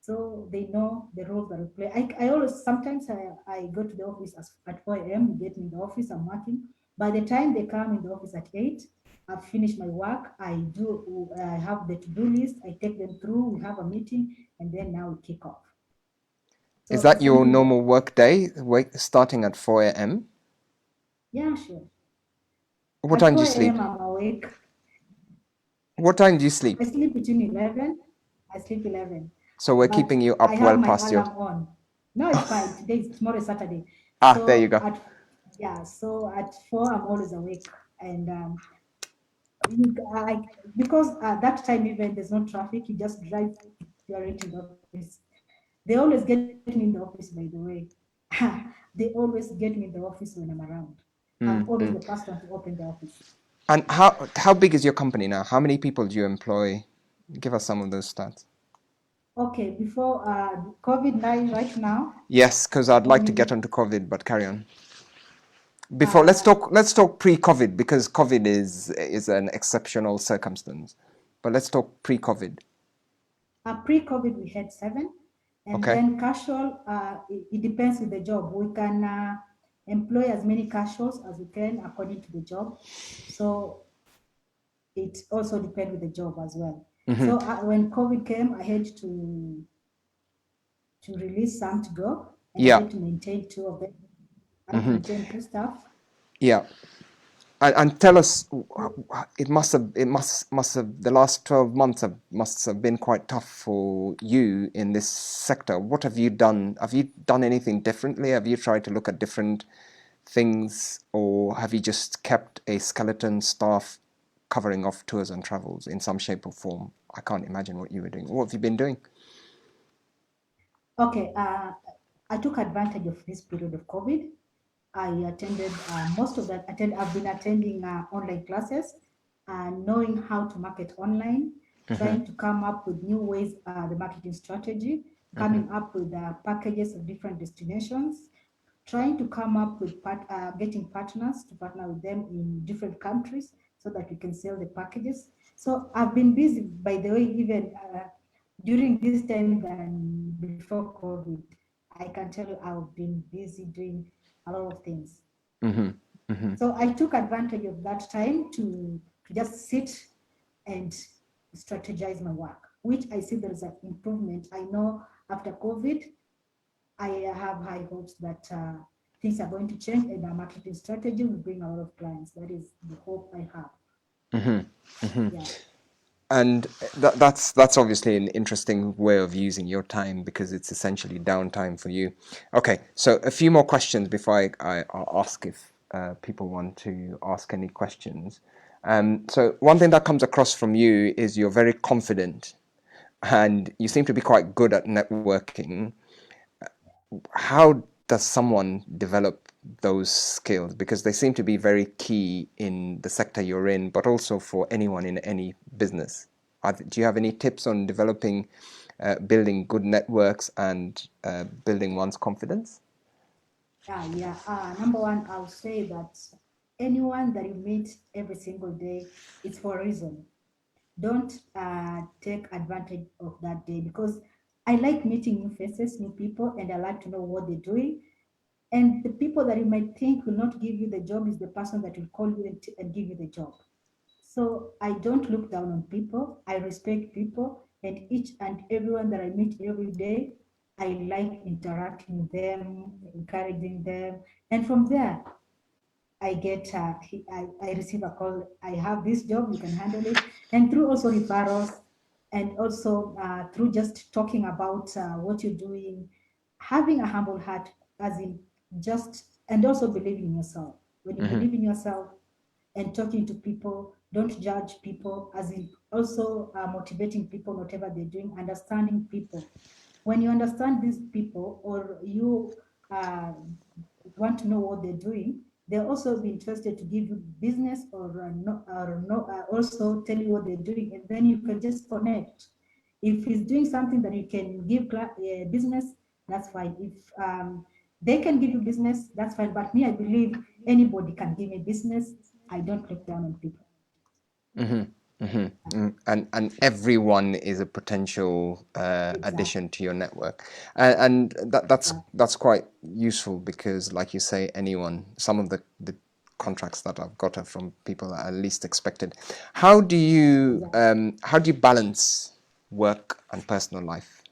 So they know the role that we play. I always, sometimes I go to the office at 4 a.m., get in the office, I'm working. By the time they come in the office at 8, I've finished my work. I have the to-do list. I take them through. We have a meeting, and then now we kick off. Is So that it's your something that, normal work day, starting at 4 a.m.? yeah, sure. What At time do you 4 sleep? a.m., I'm awake. What time do you sleep? I sleep between 11. I sleep 11. So we're But keeping you I up have well my past your. alarm on. No, it's fine. Tomorrow is Saturday. There you So go. so at 4, I'm always awake. And I, because at that time, even there's no traffic, you just drive, you are into the office. They always get me in the office, by the way. They always get me in the office when I'm around. I'm always the first one to open the office. And how big is your company now? How many people do you employ? Give us some of those stats. Okay, before COVID-19 right now, Yes, because I'd like to we get onto COVID, but carry on. Before, uh, let's talk pre-COVID, because COVID is an exceptional circumstance. But let's talk pre-COVID. pre-COVID we had 7, and Okay. then casual. It depends with the job. We can employ as many casuals as we can according to the job. So it also depends with the job as well. So when COVID came, I had to release some to go, and I Yeah. had to maintain 2 of them. I had to maintain 2 staff. Yeah. And tell us, it must have the last 12 months must have been quite tough for you in this sector. What have you done? Have you done anything differently? Have you tried to look at different things, or have you just kept a skeleton staff covering off tours and travels in some shape or form? I can't imagine what you were doing. What have you been doing? Okay, I took advantage of this period of COVID. I attended most of that. I've been attending online classes, knowing how to market online, trying to come up with new ways, the marketing strategy, coming up with packages of different destinations, trying to come up with getting partners to partner with them in different countries so that we can sell the packages. So I've been busy, by the way, even during this time than before COVID. I can tell you I've been busy doing a lot of things. So I took advantage of that time to just sit and strategize my work, which I see there is an improvement. I know after COVID, I have high hopes that things are going to change and our marketing strategy will bring a lot of clients. That is the hope I have. Yeah. And that's obviously an interesting way of using your time, because it's essentially downtime for you. Okay, so a few more questions before I'll ask if people want to ask any questions. So one thing that comes across from you is you're very confident, and you seem to be quite good at networking. How does someone develop those skills? Because they seem to be very key in the sector you're in, but also for anyone in any business. Do you have any tips on developing, building good networks and building one's confidence? Yeah. Number one, I'll say that anyone that you meet every single day, it's for a reason. Don't take advantage of that day, because I like meeting new faces, new people, and I like to know what they're doing. And the people that you might think will not give you the job is the person that will call you and give you the job. So I don't look down on people. I respect people, and each and everyone that I meet every day, I like interacting with them, encouraging them. And from there, I receive a call. I have this job, you can handle it. And through also referrals, and also through just talking about what you're doing, having a humble heart, as in just, and also believing in yourself. When you believe in yourself, and talking to people. Don't judge people, as in also motivating people, whatever they're doing, understanding people. When you understand these people, or you uh, want to know what they're doing, they'll also be interested to give you business, also tell you what they're doing, and then you can just connect. If he's doing something that you can give business, that's fine. If they can give you business, that's fine. But me, I believe anybody can give me business. I don't look down on people. And everyone is a potential Exactly. addition to your network, and Exactly. that's quite useful because, like you say, anyone. Some of the contracts that I've got are from people that are least expected. Exactly. How do you balance work and personal life?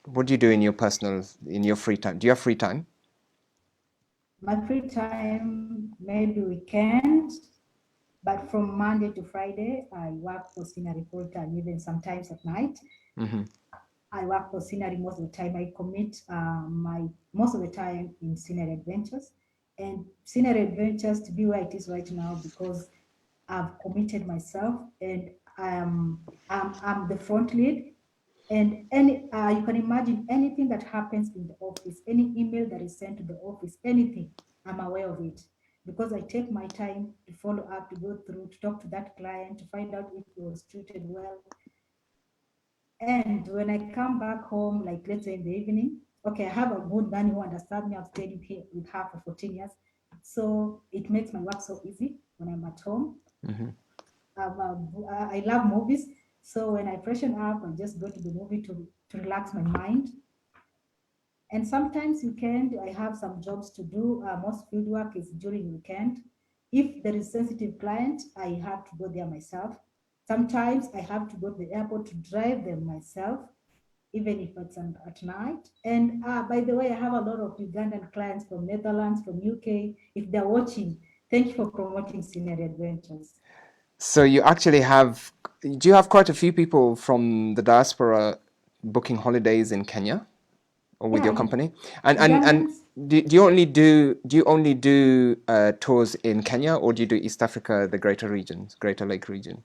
What do you do in your free time? Do you have free time? My free time, maybe weekend, but from Monday to Friday, I work for scenery full time, even sometimes at night. I work for scenery most of the time. I commit my most of the time in scenery adventures, and scenery adventures to be where it is right now because I've committed myself, and I'm the front lead. And you can imagine anything that happens in the office, any email that is sent to the office, anything, I'm aware of it because I take my time to follow up, to go through, to talk to that client, to find out if he was treated well. And when I come back home, like let's say in the evening, okay, I have a good nanny who understands me. I've stayed with her for 14 years. So it makes my work so easy when I'm at home. I love movies. So when I freshen up, I just go to the movie to relax my mind. And sometimes weekend, I have some jobs to do. Most field work is during weekend. If there is sensitive client, I have to go there myself. Sometimes I have to go to the airport to drive them myself, even if it's at night. And by the way, I have a lot of Ugandan clients from Netherlands, from UK. If they're watching, thank you for promoting Scenery Adventures. So you actually have, do you have quite a few people from the diaspora booking holidays in Kenya or with Yeah, your company? And Ugandans. do you only do tours in Kenya, or do you do East Africa, the greater regions, Greater Lake region?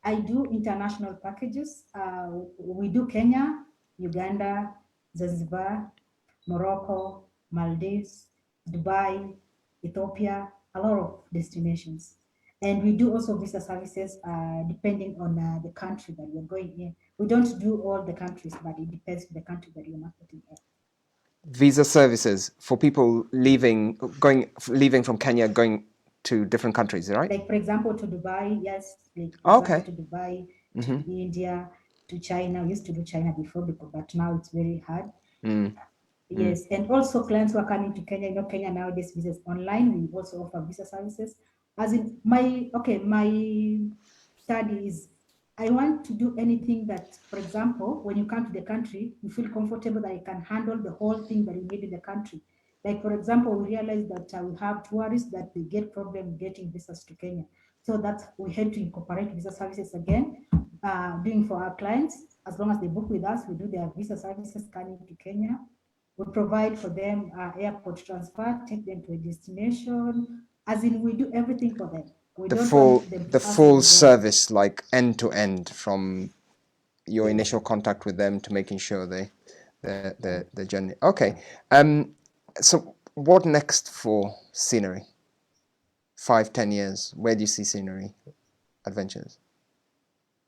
I do international packages. We do Kenya, Uganda, Zanzibar, Morocco, Maldives, Dubai, Ethiopia, a lot of destinations. And we do also visa services depending on the country that you're going in. We don't do all the countries, but it depends on the country that you're marketing at. Visa services for people leaving from Kenya going to different countries, right? Like, for example, to Dubai, yes, like, for example, Okay. to Dubai, to India, to China. We used to do China before, but now it's very hard. Yes, and also clients who are coming to Kenya, Kenya nowadays visas online. We also offer visa services. As in my study is I want to do anything that, for example, when you come to the country, you feel comfortable that you can handle the whole thing that you need in the country. Like, for example, we realize that we have tourists that they get problem getting visas to Kenya. So that's we had to incorporate visa services again, doing for our clients. As long as they book with us, we do their visa services coming to Kenya. We provide for them airport transfer, take them to a destination. As in, we do everything for them. We don't want them The to ask full anybody. service, like end to end, from your Yes. initial contact with them to making sure Yeah. the journey. Yeah. Okay. So what next for scenery? 5, 10 years. Where do you see scenery adventures?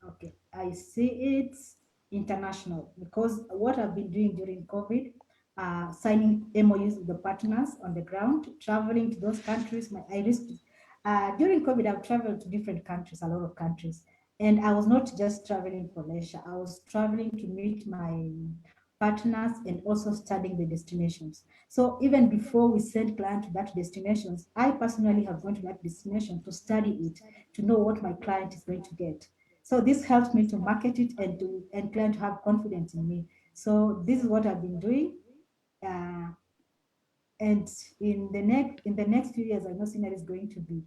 Okay, I see it international because what I've been doing during COVID, signing MOUs with the partners on the ground, traveling to those countries. During COVID, I've traveled to different countries, a lot of countries, and I was not just traveling for leisure. I was traveling to meet my partners and also studying the destinations. So even before we send client to that destinations, I personally have gone to that destination to study it, to know what my client is going to get. So this helps me to market it and client to have confidence in me. So this is what I've been doing. Uh, and in the next few years, I know scenery is going to be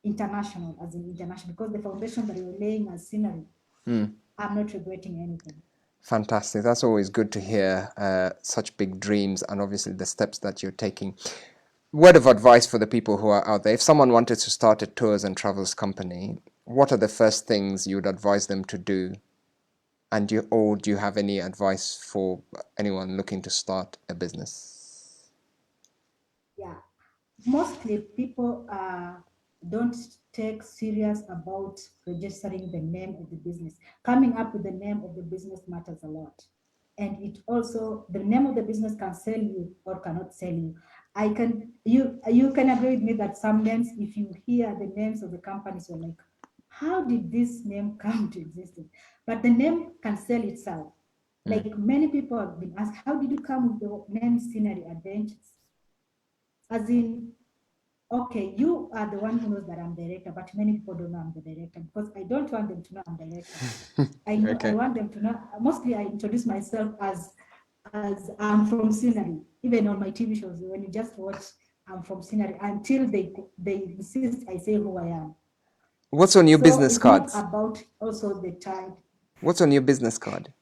international, as in international, because the foundation that you're laying as scenery, I'm not regretting anything. Fantastic. That's always good to hear such big dreams and obviously the steps that you're taking. word of advice for the people who are out there. If someone wanted to start a tours and travels company, what are the first things you would advise them to do? And do you have any advice for anyone looking to start a business? Yeah, mostly people don't take serious about registering the name of the business. Coming up with the name of the business matters a lot. And it also, the name of the business can sell you or cannot sell you. You can agree with me that some names, if you hear the names of the companies, you're like, how did this name come to existence? But the name can sell itself. Like many people have been asked, how did you come with the name Scenery Adventures? As in, okay, you are the one who knows that I'm director, but many people don't know I'm the director because I don't want them to know I'm director. I Okay. want them to know. Mostly, I introduce myself as I'm from Scenery. Even on my TV shows, when you just watch, I'm from Scenery until they insist I say who I am. What's on your So business it's not cards? about also the time. What's on your business card?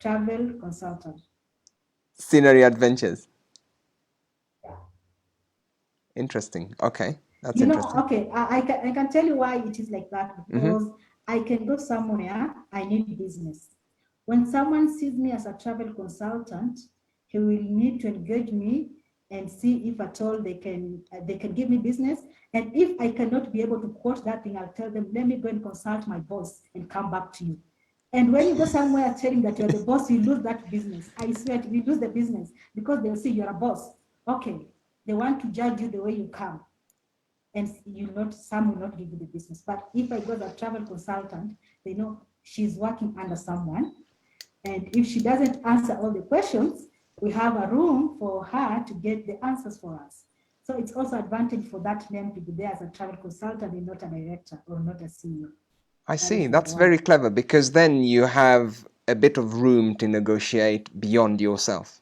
Travel consultant. Scenery Adventures. Interesting. Okay, that's You know, interesting. okay, I can tell you why it is like that because I can go somewhere, I need business. When someone sees me as a travel consultant, he will need to engage me and see if at all they can give me business. And if I cannot be able to quote that thing, I'll tell them, let me go and consult my boss and come back to you. And when you go somewhere telling that you're the boss, you lose that business. I swear, you lose the business because they'll see you're a boss. Okay, they want to judge you the way you come and some will not give you the business. But if I go as a travel consultant, they know she's working under someone. And if she doesn't answer all the questions, we have a room for her to get the answers for us. So it's also advantage for that name to be there as a travel consultant and not a director or not a CEO. I That see. is number That's one. very clever because then you have a bit of room to negotiate beyond yourself.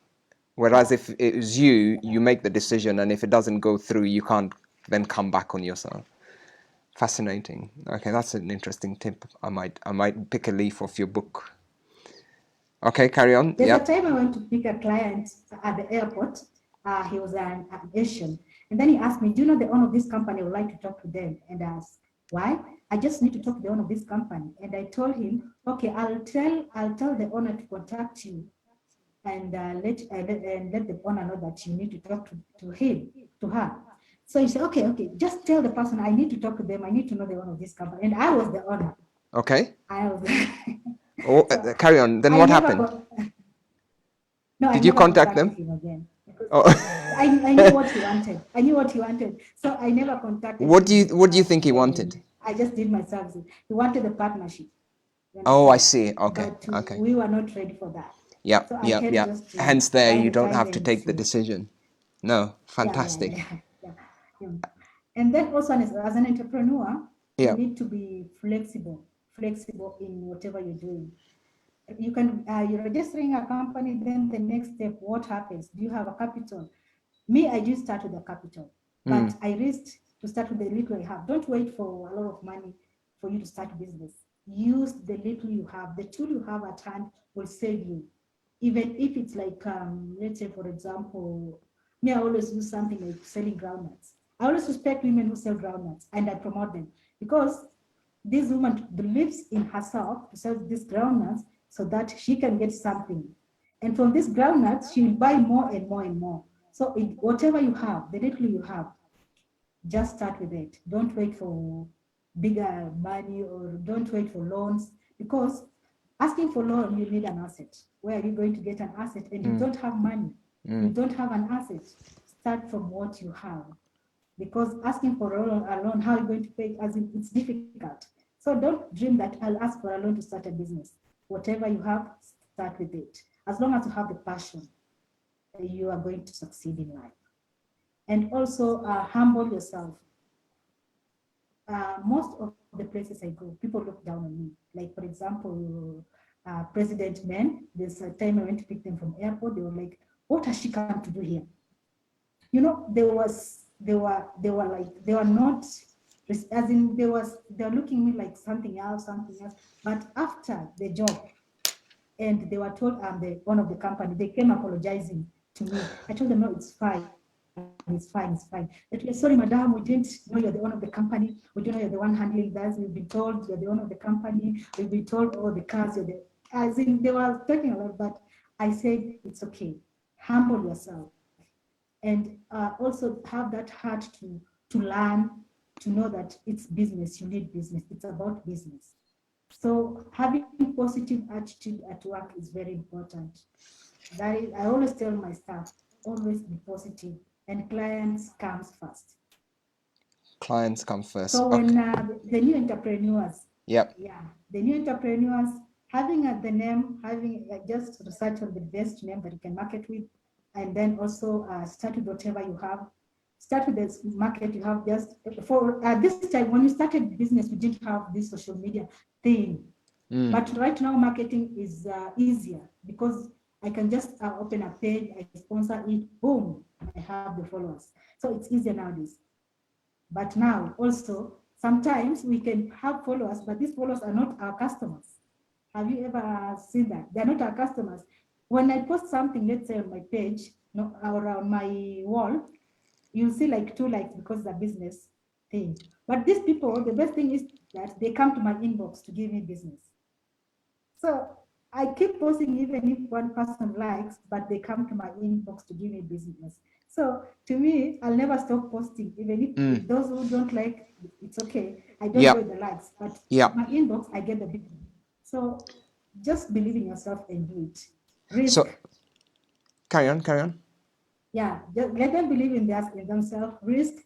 Whereas Yeah. if it was you, you make the decision, and if it doesn't go through, you can't then come back on yourself. Fascinating. Okay, that's an interesting tip. I might pick a leaf off your book. Okay, carry on. There's a Yep. time I went to pick a client at the airport. He was an Asian. And then he asked me, do you know the owner of this company? I would like to talk to them. And I asked, why? I just need to talk to the owner of this company. And I told him, okay, I'll tell the owner to contact you and let the owner know that you need to talk to him, to her. So he said, okay, just tell the person I need to talk to them. I need to know the owner of this company. And I was the owner. Okay. I was Oh, so carry on. Then I what never happened? got no, I Did you never contact contacted them? him again because Oh. I knew what he wanted. I knew what he wanted. So I never contacted What do you him What do you think he wanted? and I just did my services. He wanted the partnership, you Oh, I understand? see. Okay. But Okay. we were not ready for that. Yep. So I Yep. had Yep. just to Hence, there find you the don't time have to and take the to decision. No. yeah, Fantastic. yeah. Yeah. And then also as an entrepreneur, you Yeah. need to be flexible in whatever you're doing. You're registering a company, then the next step, what happens? Do you have a capital? Me, I did start with a capital, but I risked to start with the little I have. Don't wait for a lot of money for you to start business. Use the little you have. The tool you have at hand will save you. Even if it's like, let's say, for example, me, I always do something like selling groundnuts. I always respect women who sell groundnuts and I promote them because this woman believes in herself to sell these groundnuts so that she can get something. And from these groundnuts, she will buy more and more and more. So whatever you have, the little you have, just start with it. Don't wait for bigger money or don't wait for loans because asking for loan, you need an asset. Where are you going to get an asset and you don't have money? You don't have an asset. Start from what you have because asking for a loan, how are you going to pay? As it's difficult. So don't dream that I'll ask for a loan to start a business. Whatever you have, start with it. As long as you have the passion, you are going to succeed in life. And also humble yourself. Most of the places I go, people look down on me. Like, for example, President Men, there's a time I went to pick them from airport. They were like, what has she come to do here? You know, they were not, as in, they were looking at me like something else. But after the job, and they were told I'm the one of the company, they came apologizing to me. I told them, no, it's fine, it's fine, it's fine. That we are sorry, madam, we didn't know you're the owner of the company. We didn't know you're the one handling that. We've been told you're the owner of the company. We've been told, oh, the cars, you're the, as in, they were talking a lot, but I said, it's okay. Humble yourself. And also have that heart to learn, to know that it's business. You need business. It's about business. So having positive attitude at work is very important. That is, I always tell my staff, always be positive, and clients comes first. Clients come first. So when Okay. the new entrepreneurs, Yep. yeah, the new entrepreneurs, having the name, having just research on the best name that you can market with, and then also start with whatever you have. Start with this market you have. Just for this time when you started business, we didn't have this social media thing. But right now, marketing is easier because I can just open a page, I sponsor it, boom, I have the followers. So it's easier nowadays. But now, also, sometimes we can have followers, but these followers are not our customers. Have you ever seen that? They're not our customers. When I post something, let's say on my page, no, or on my wall, you'll see like 2 likes because it's a business thing. But these people, the best thing is that they come to my inbox to give me business. So I keep posting even if one person likes, but they come to my inbox to give me business. So to me, I'll never stop posting, even if those who don't like, it's okay. I don't go Yep. with the likes, but Yep. my inbox, I get the business. So just believe in yourself and do it. Risk, So carry on, carry on. yeah, just let them believe in themselves, risk,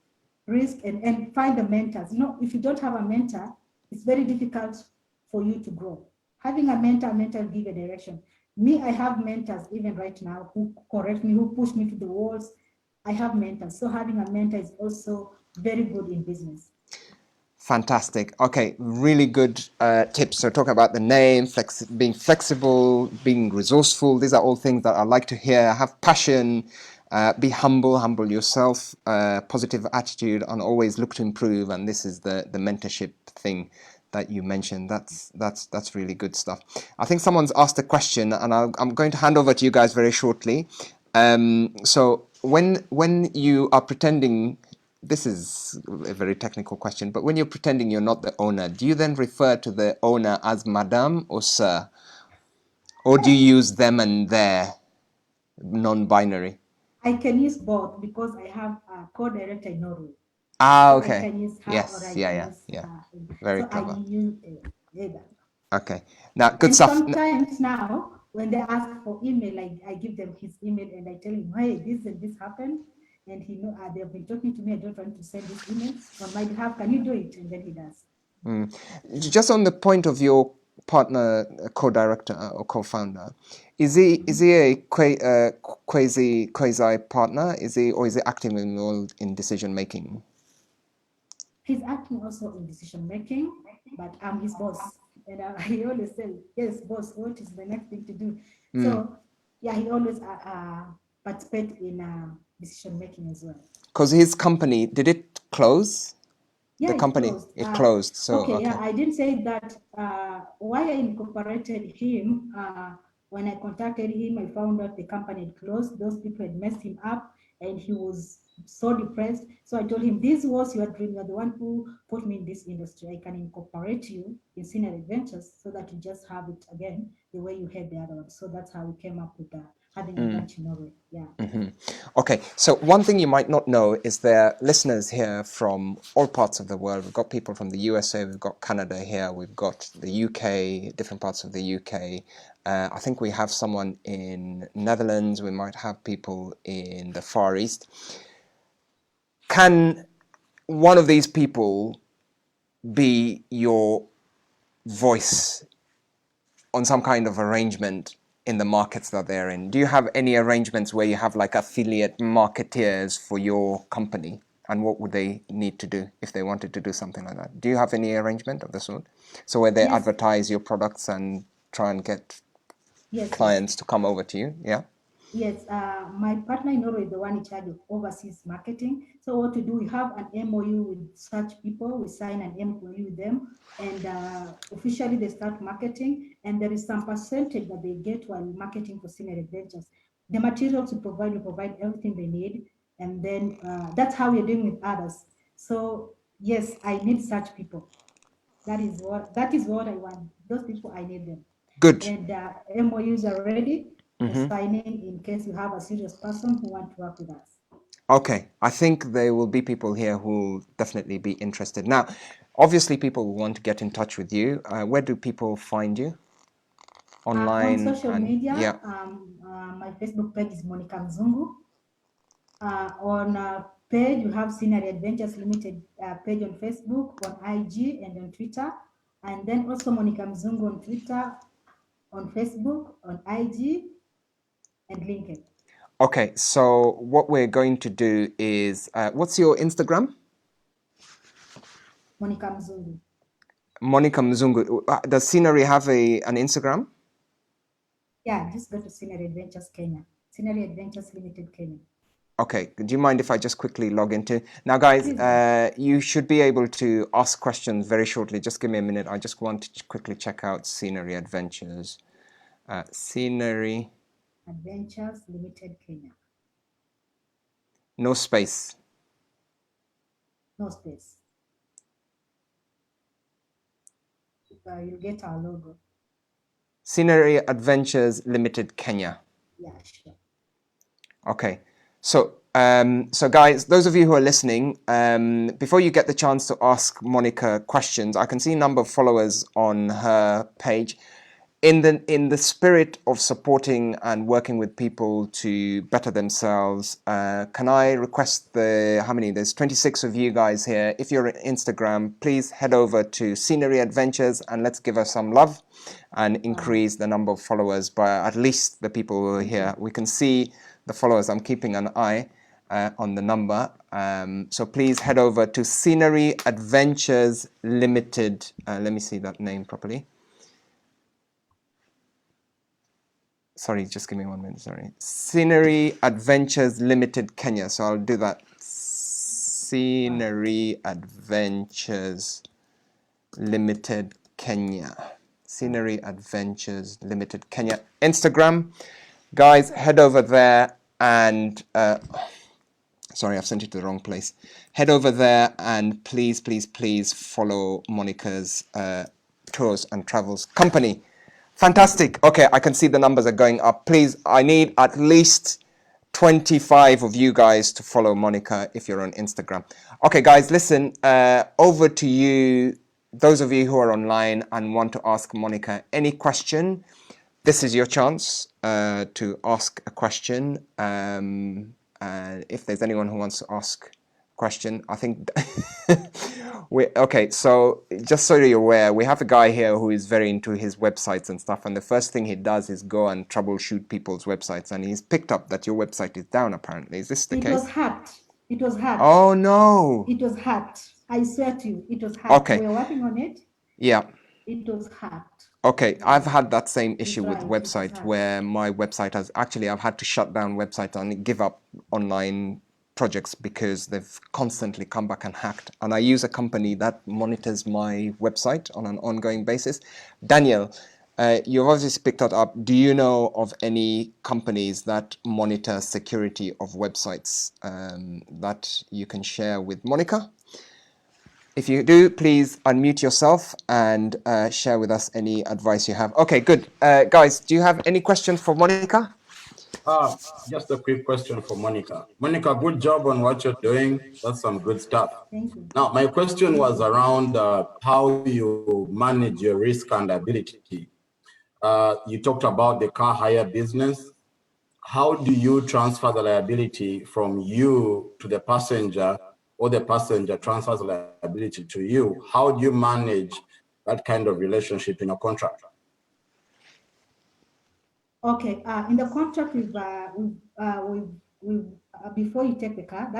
and find the mentors. If you don't have a mentor, it's very difficult for you to grow. Having a mentor will give a direction. Me, I have mentors even right now who correct me, who push me to the walls. I have mentors. So having a mentor is also very good in business. Fantastic. Okay, really good tips. So talk about the name, being flexible, being resourceful. These are all things that I like to hear. Have passion, be humble yourself, positive attitude, and always look to improve. And this is the mentorship thing that you mentioned. That's really good stuff. I think someone's asked a question, and I'm going to hand over to you guys very shortly. So when you are pretending, this is a very technical question, but when you're pretending you're not the owner, do you then refer to the owner as madam or sir? Or do you use them and their, non-binary? I can use both because I have a co-director in Norway. Ah, So I okay. can use her or Yes, I yeah, can yeah, use yeah. her. Very So I clever. use either. Okay. Now, good And stuff. sometimes now, when they ask for email, I give them his email and I tell him, hey, this and this happened. And he know they've been talking to me. I don't want to send this email on my behalf. Can you do it? And then he does. Yeah. Just on the point of your partner, co-director or co-founder, is he a quasi partner? Is he active in decision making? He's acting also in decision making, but I'm his boss. And he always says, yes, boss, what is the next thing to do? So, yeah, he always participates in decision making as well. Because his company, did it close? The Yeah, it company, closed. it closed. So Okay, yeah, okay. I didn't say that. Why I incorporated him, when I contacted him, I found out the company had closed. Those people had messed him up and he was so depressed. So I told him, this was your dream. You're the one who put me in this industry. I can incorporate you in Senior Adventures so that you just have it again the way you had the other one. So that's how we came up with having a branch in Norway. Yeah. Okay, so one thing you might not know is there are listeners here from all parts of the world. We've got people from the USA, we've got Canada here, we've got the UK, different parts of the UK. I think we have someone in Netherlands, we might have people in the Far East. Can one of these people be your voice on some kind of arrangement in the markets that they're in? Do you have any arrangements where you have like affiliate marketeers for your company? And what would they need to do if they wanted to do something like that? Do you have any arrangement of the sort? So where they Yes, advertise your products and try and get yes. clients to come over to you? Yeah. Yes, my partner in Norway is the one in charge of overseas marketing. So what to do, we have an MOU with such people, we sign an MOU with them, and officially they start marketing, and there is some percentage that they get while marketing for Senior Adventures. the materials we provide everything they need, and then that's how we're doing with others. So yes, I need such people. That is what I want. Those people, I need them. Good. And MOUs are ready for Mm-hmm. signing in case you have a serious person who want to work with us. Okay, I think there will be people here who will definitely be interested. Now, obviously, people will want to get in touch with you. Where do people find you? On Online social and media, yeah. my Facebook page is Monica Mzungu. On page, we have Scenery Adventures Limited page on Facebook, on IG, and on Twitter. And then also Monica Mzungu on Twitter, on Facebook, on IG, and LinkedIn. Okay, so what we're going to do is, what's your Instagram? Monica Mzungu. Monica Mzungu. Does Scenery have an Instagram? Yeah, just go to Scenery Adventures Kenya. Scenery Adventures Limited Kenya. Okay, do you mind if I just quickly log into? Now, guys, you should be able to ask questions very shortly. Just give me a minute. I just want to quickly check out Scenery Adventures. Scenery, Adventures Limited Kenya. no space. No space. You'll get our logo. Scenery Adventures Limited Kenya. Yeah, sure. Okay, so so guys, those of you who are listening, before you get the chance to ask Monica questions, I can see a number of followers on her page. In the spirit of supporting and working with people to better themselves, can I request how many? There's 26 of you guys here. If you're on Instagram, please head over to Scenery Adventures and let's give her some love and increase the number of followers by at least the people who are here. We can see the followers. I'm keeping an eye on the number. So please head over to Scenery Adventures Limited. Let me see that name properly. Sorry, just give me 1 minute. Sorry. Scenery Adventures Limited Kenya. So I'll do that. Scenery Adventures Limited Kenya. Scenery Adventures Limited Kenya. Instagram. Guys, head over there and sorry, I've sent it to the wrong place. Head over there and please, please, please follow Monica's tours and travels company. Fantastic. Okay, I can see the numbers are going up. Please, I need at least 25 of you guys to follow Monica if you're on Instagram. Okay, guys, listen, over to you. Those of you who are online and want to ask Monica any question, this is your chance to ask a question. If there's anyone who wants to ask a question, I think okay, so just so you're aware, we have a guy here who is very into his websites and stuff, and the first thing he does is go and troubleshoot people's websites, and he's picked up that your website is down apparently. Is this the case? It was hacked. It was hacked. Oh no. It was hacked. I swear to you, it was hacked. Okay. We're working on it. Yeah. It was hacked. Okay, I've had that same issue with right, websites where my website has actually, I've had to shut down websites and give up online projects because they've constantly come back and hacked. And I use a company that monitors my website on an ongoing basis. Daniel, you've obviously picked that up. Do you know of any companies that monitor security of websites that you can share with Monica? If you do, please unmute yourself and share with us any advice you have. Okay, good. Guys, do you have any questions for Monica? Just a quick question for Monica. Monica, good job on what you're doing. That's some good stuff. Thank you. Now, my question was around how you manage your risk and liability. You talked about the car hire business. How do you transfer the liability from you to the passenger, or the passenger transfers the liability to you? How do you manage that kind of relationship in a contract? Okay, in the contract before you take the car,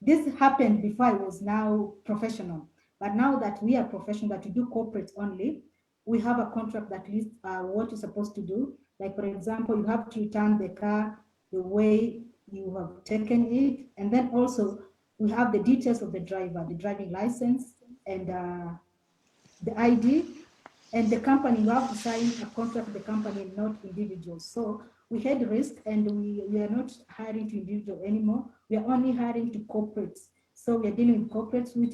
this happened before I was now professional. But now that we are professional, that we do corporate only, we have a contract that lists what you're supposed to do. Like, for example, you have to return the car the way you have taken it. And then also we have the details of the driver, the driving license and the ID. And the company, you have to sign a contract with the company, not individuals. So we had risk, and we are not hiring to individual anymore. We are only hiring to corporates. So we are dealing with corporates, which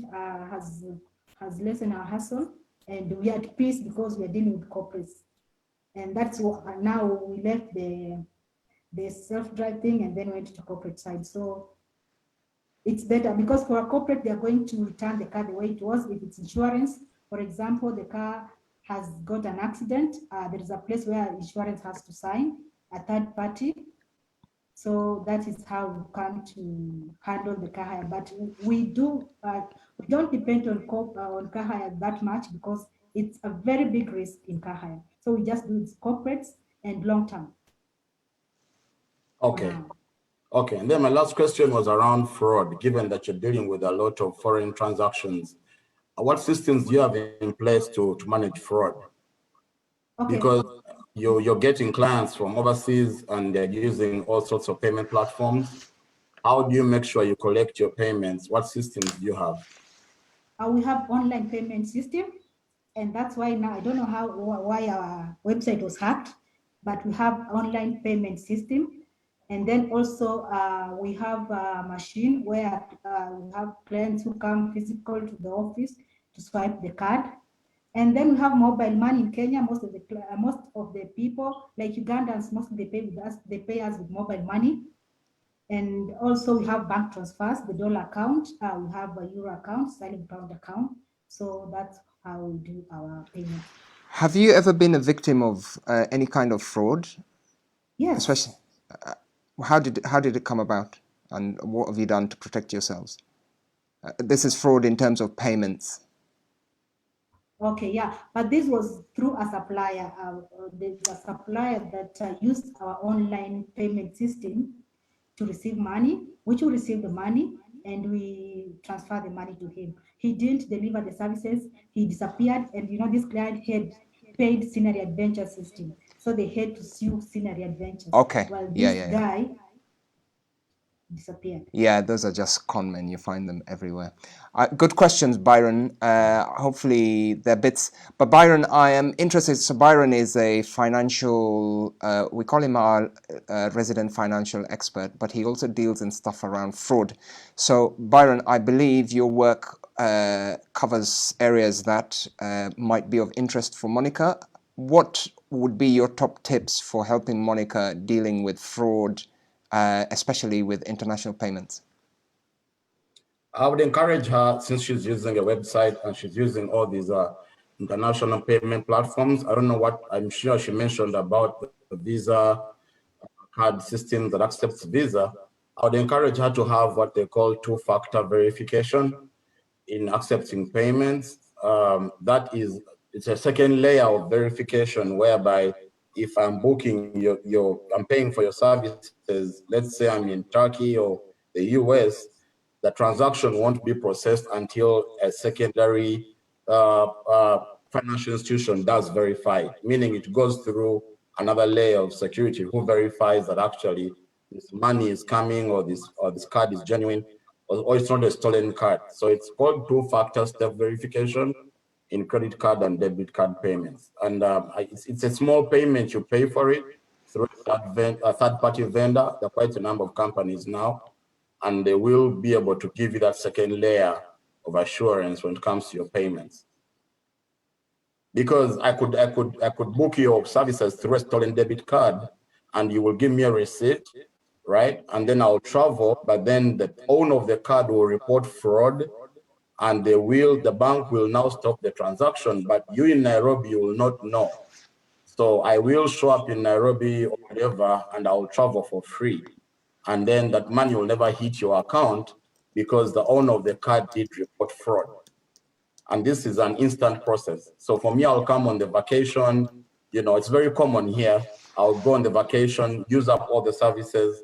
has lessened our hassle, and we are at peace because we are dealing with corporates. And that's what now we left the self-drive thing and then went to corporate side. So it's better because for a corporate, they're going to return the car the way it was. If it's insurance, for example, the car has got an accident, there is a place where insurance has to sign, a third party. So that is how we come to handle the car hire. But we don't depend on car hire that much because it's a very big risk in car hire. So we just do corporates and long term. Okay. Okay, and then my last question was around fraud. Given that you're dealing with a lot of foreign transactions, what systems do you have in place to manage fraud? Okay. Because you're getting clients from overseas and they're using all sorts of payment platforms. How do you make sure you collect your payments? What systems do you have? We have online payment system, and that's why now I don't know why our website was hacked, but we have online payment system. And then also we have a machine where we have clients who come physical to the office to swipe the card. And then we have mobile money in Kenya. Most of the people, like Ugandans, mostly they pay with us. They pay us with mobile money. And also we have bank transfers, the dollar account. We have a euro account, sterling pound account. So that's how we do our payment. Have you ever been a victim of any kind of fraud? Yes. Especially, how did it come about, and what have you done to protect yourselves? This is fraud in terms of payments. Okay, yeah, but this was through a supplier. There's a supplier that used our online payment system to receive money, which we received the money and we transfer the money to him. He didn't deliver the services. He disappeared, and this client had paid Scenery Adventure system, so they had to sue Scenery Adventures. Okay. While this guy disappeared. Yeah, those are just con men. You find them everywhere. Good questions, Byron. Hopefully they're bits. But Byron, I am interested. So Byron is a financial, we call him our resident financial expert, but he also deals in stuff around fraud. So Byron, I believe your work covers areas that might be of interest for Monica. What would be your top tips for helping Monica dealing with fraud, especially with international payments? I would encourage her, since she's using a website and she's using all these international payment platforms. I don't know what, I'm sure she mentioned about the Visa card system that accepts Visa. I would encourage her to have what they call two-factor verification in accepting payments. It's a second layer of verification whereby if I'm booking I'm paying for your services, let's say I'm in Turkey or the US, the transaction won't be processed until a secondary financial institution does verify, meaning it goes through another layer of security who verifies that actually this money is coming or this card is genuine or it's not a stolen card. So it's called two-factor step verification in credit card and debit card payments. And it's a small payment, you pay for it through a third-party vendor. There are quite a number of companies now, and they will be able to give you that second layer of assurance when it comes to your payments. Because I could book your services through a stolen debit card, and you will give me a receipt, right? And then I'll travel, but then the owner of the card will report fraud, and the bank will now stop the transaction, but you in Nairobi, you will not know. So I will show up in Nairobi or whatever, and I'll travel for free. And then that money will never hit your account because the owner of the card did report fraud. And this is an instant process. So for me, I'll come on the vacation, it's very common here. I'll go on the vacation, use up all the services,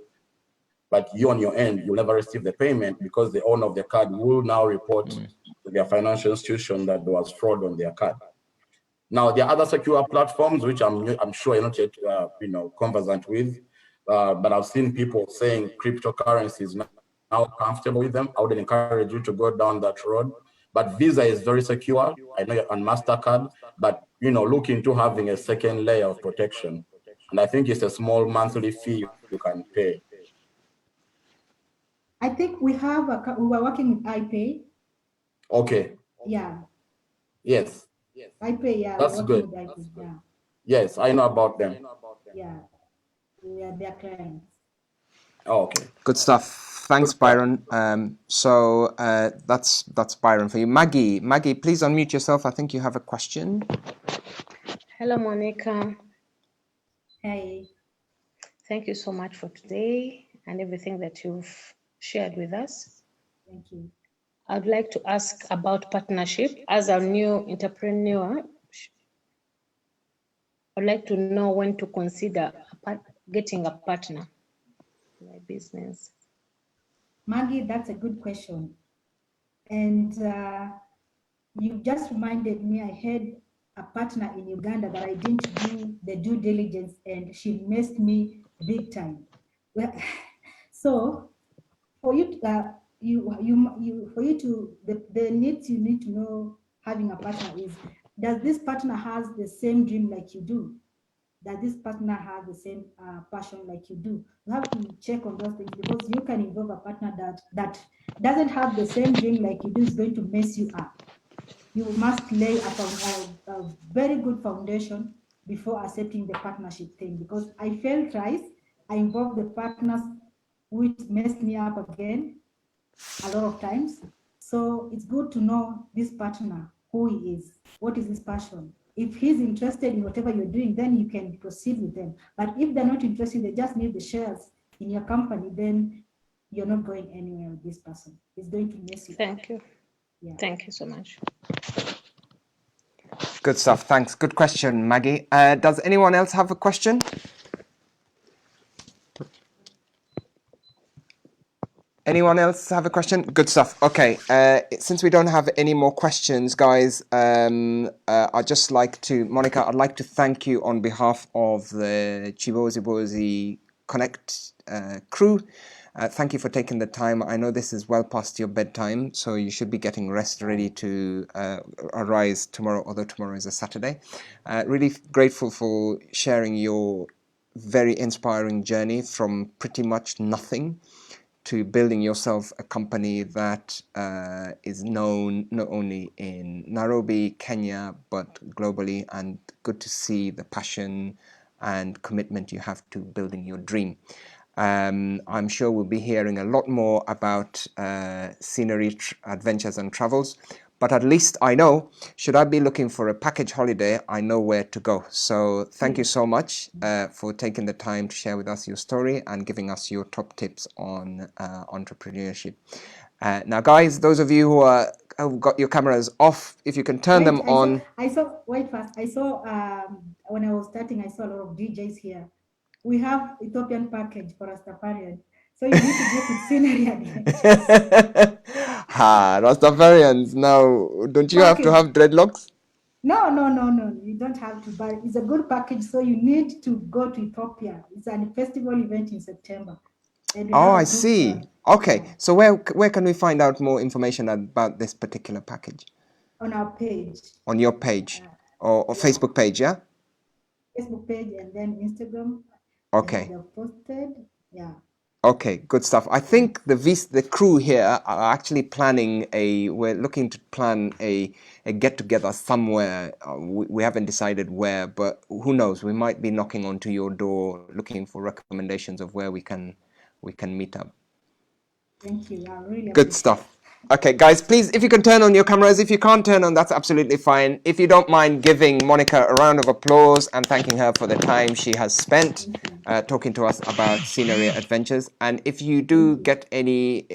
but you on your end, you'll never receive the payment because the owner of the card will now report to their financial institution that there was fraud on their card. Now, there are other secure platforms, which I'm sure you're not yet, conversant with, but I've seen people saying cryptocurrencies now comfortable with them. I would encourage you to go down that road. But Visa is very secure. I know you're on MasterCard, but look into having a second layer of protection And I think it's a small monthly fee you can pay. I think we were working with iPay. Okay. Yeah. Yes. iPay, yeah, That's we're working good. with iPay, yeah. Yes, I know about them. Yeah. We are their clients. Oh, okay. Good stuff. Thanks, Byron. So that's Byron for you. Maggie, please unmute yourself. I think you have a question. Hello, Monica. Hey. Thank you so much for today and everything that you've shared with us. Thank you. I'd like to ask about partnership. As a new entrepreneur, I'd like to know when to consider getting a partner in my business. Maggie, that's a good question. And you just reminded me, I had a partner in Uganda that I didn't do the due diligence and she messed me big time. Well, so for you, the needs you need to know having a partner is, does this partner has the same dream like you do? Does this partner have the same passion like you do? You have to check on those things, because you can involve a partner that doesn't have the same dream like you do, is going to mess you up. You must lay a very good foundation before accepting the partnership thing, because I failed twice. I involved the partners which messed me up again a lot of times. So it's good to know this partner, who he is, what is his passion. If he's interested in whatever you're doing, then you can proceed with them. But if they're not interested, they just need the shares in your company, then you're not going anywhere with this person. It's going to mess you up. Thank you. Yeah. Thank you so much. Good stuff. Thanks. Good question, Maggie. Does anyone else have a question? Anyone else have a question? Good stuff. Okay. Since we don't have any more questions, guys, I'd just like to, Monica, I'd like to thank you on behalf of the Kibozibozi Connect crew. Thank you for taking the time. I know this is well past your bedtime, so you should be getting rest, ready to arise tomorrow, although tomorrow is a Saturday. Really grateful for sharing your very inspiring journey from pretty much nothing to building yourself a company that is known not only in Nairobi, Kenya, but globally, and good to see the passion and commitment you have to building your dream. I'm sure we'll be hearing a lot more about scenery, adventures and travels, but at least I know, should I be looking for a package holiday, I know where to go. So thank you so much for taking the time to share with us your story and giving us your top tips on entrepreneurship. Now, guys, those of you who've got your cameras off, if you can turn them on. Wait first. I saw when I was starting, I saw a lot of DJs here. We have Ethiopian package for Rastafarian. So you need to get with scenery adventures. Rastafarians. Now, don't you have to have dreadlocks? No. You don't have to, but it's a good package. So you need to go to Ethiopia. It's a festival event in September. And Oh, I see. Okay. Yeah. So where can we find out more information about this particular package? On our page. On your page or yeah. Facebook page, yeah? Facebook page and then Instagram. Okay. They're posted. Yeah. Okay, good stuff. I think the crew here are actually planning we're looking to plan a get together somewhere. We haven't decided where, but who knows? We might be knocking onto your door looking for recommendations of where we can meet up. Thank you. I really good stuff. Okay, guys, please, if you can turn on your cameras. If you can't turn on, that's absolutely fine. If you don't mind giving Monica a round of applause and thanking her for the time she has spent talking to us about scenery adventures. And if you do get any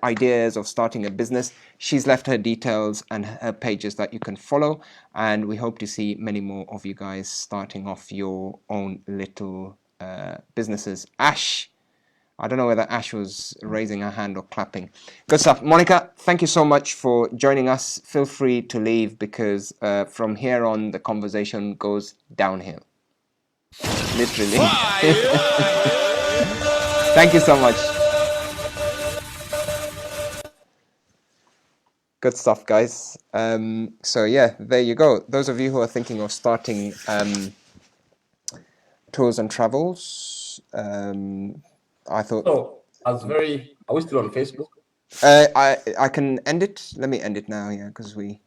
ideas of starting a business, she's left her details and her pages that you can follow. And we hope to see many more of you guys starting off your own little businesses. Ash. I don't know whether Ash was raising her hand or clapping. Good stuff. Monica, thank you so much for joining us. Feel free to leave because from here on, the conversation goes downhill. Literally. Thank you so much. Good stuff, guys. So yeah, there you go. Those of you who are thinking of starting tours and travels. I thought So, are we still on Facebook? I can end it. Let me end it now, yeah, because we.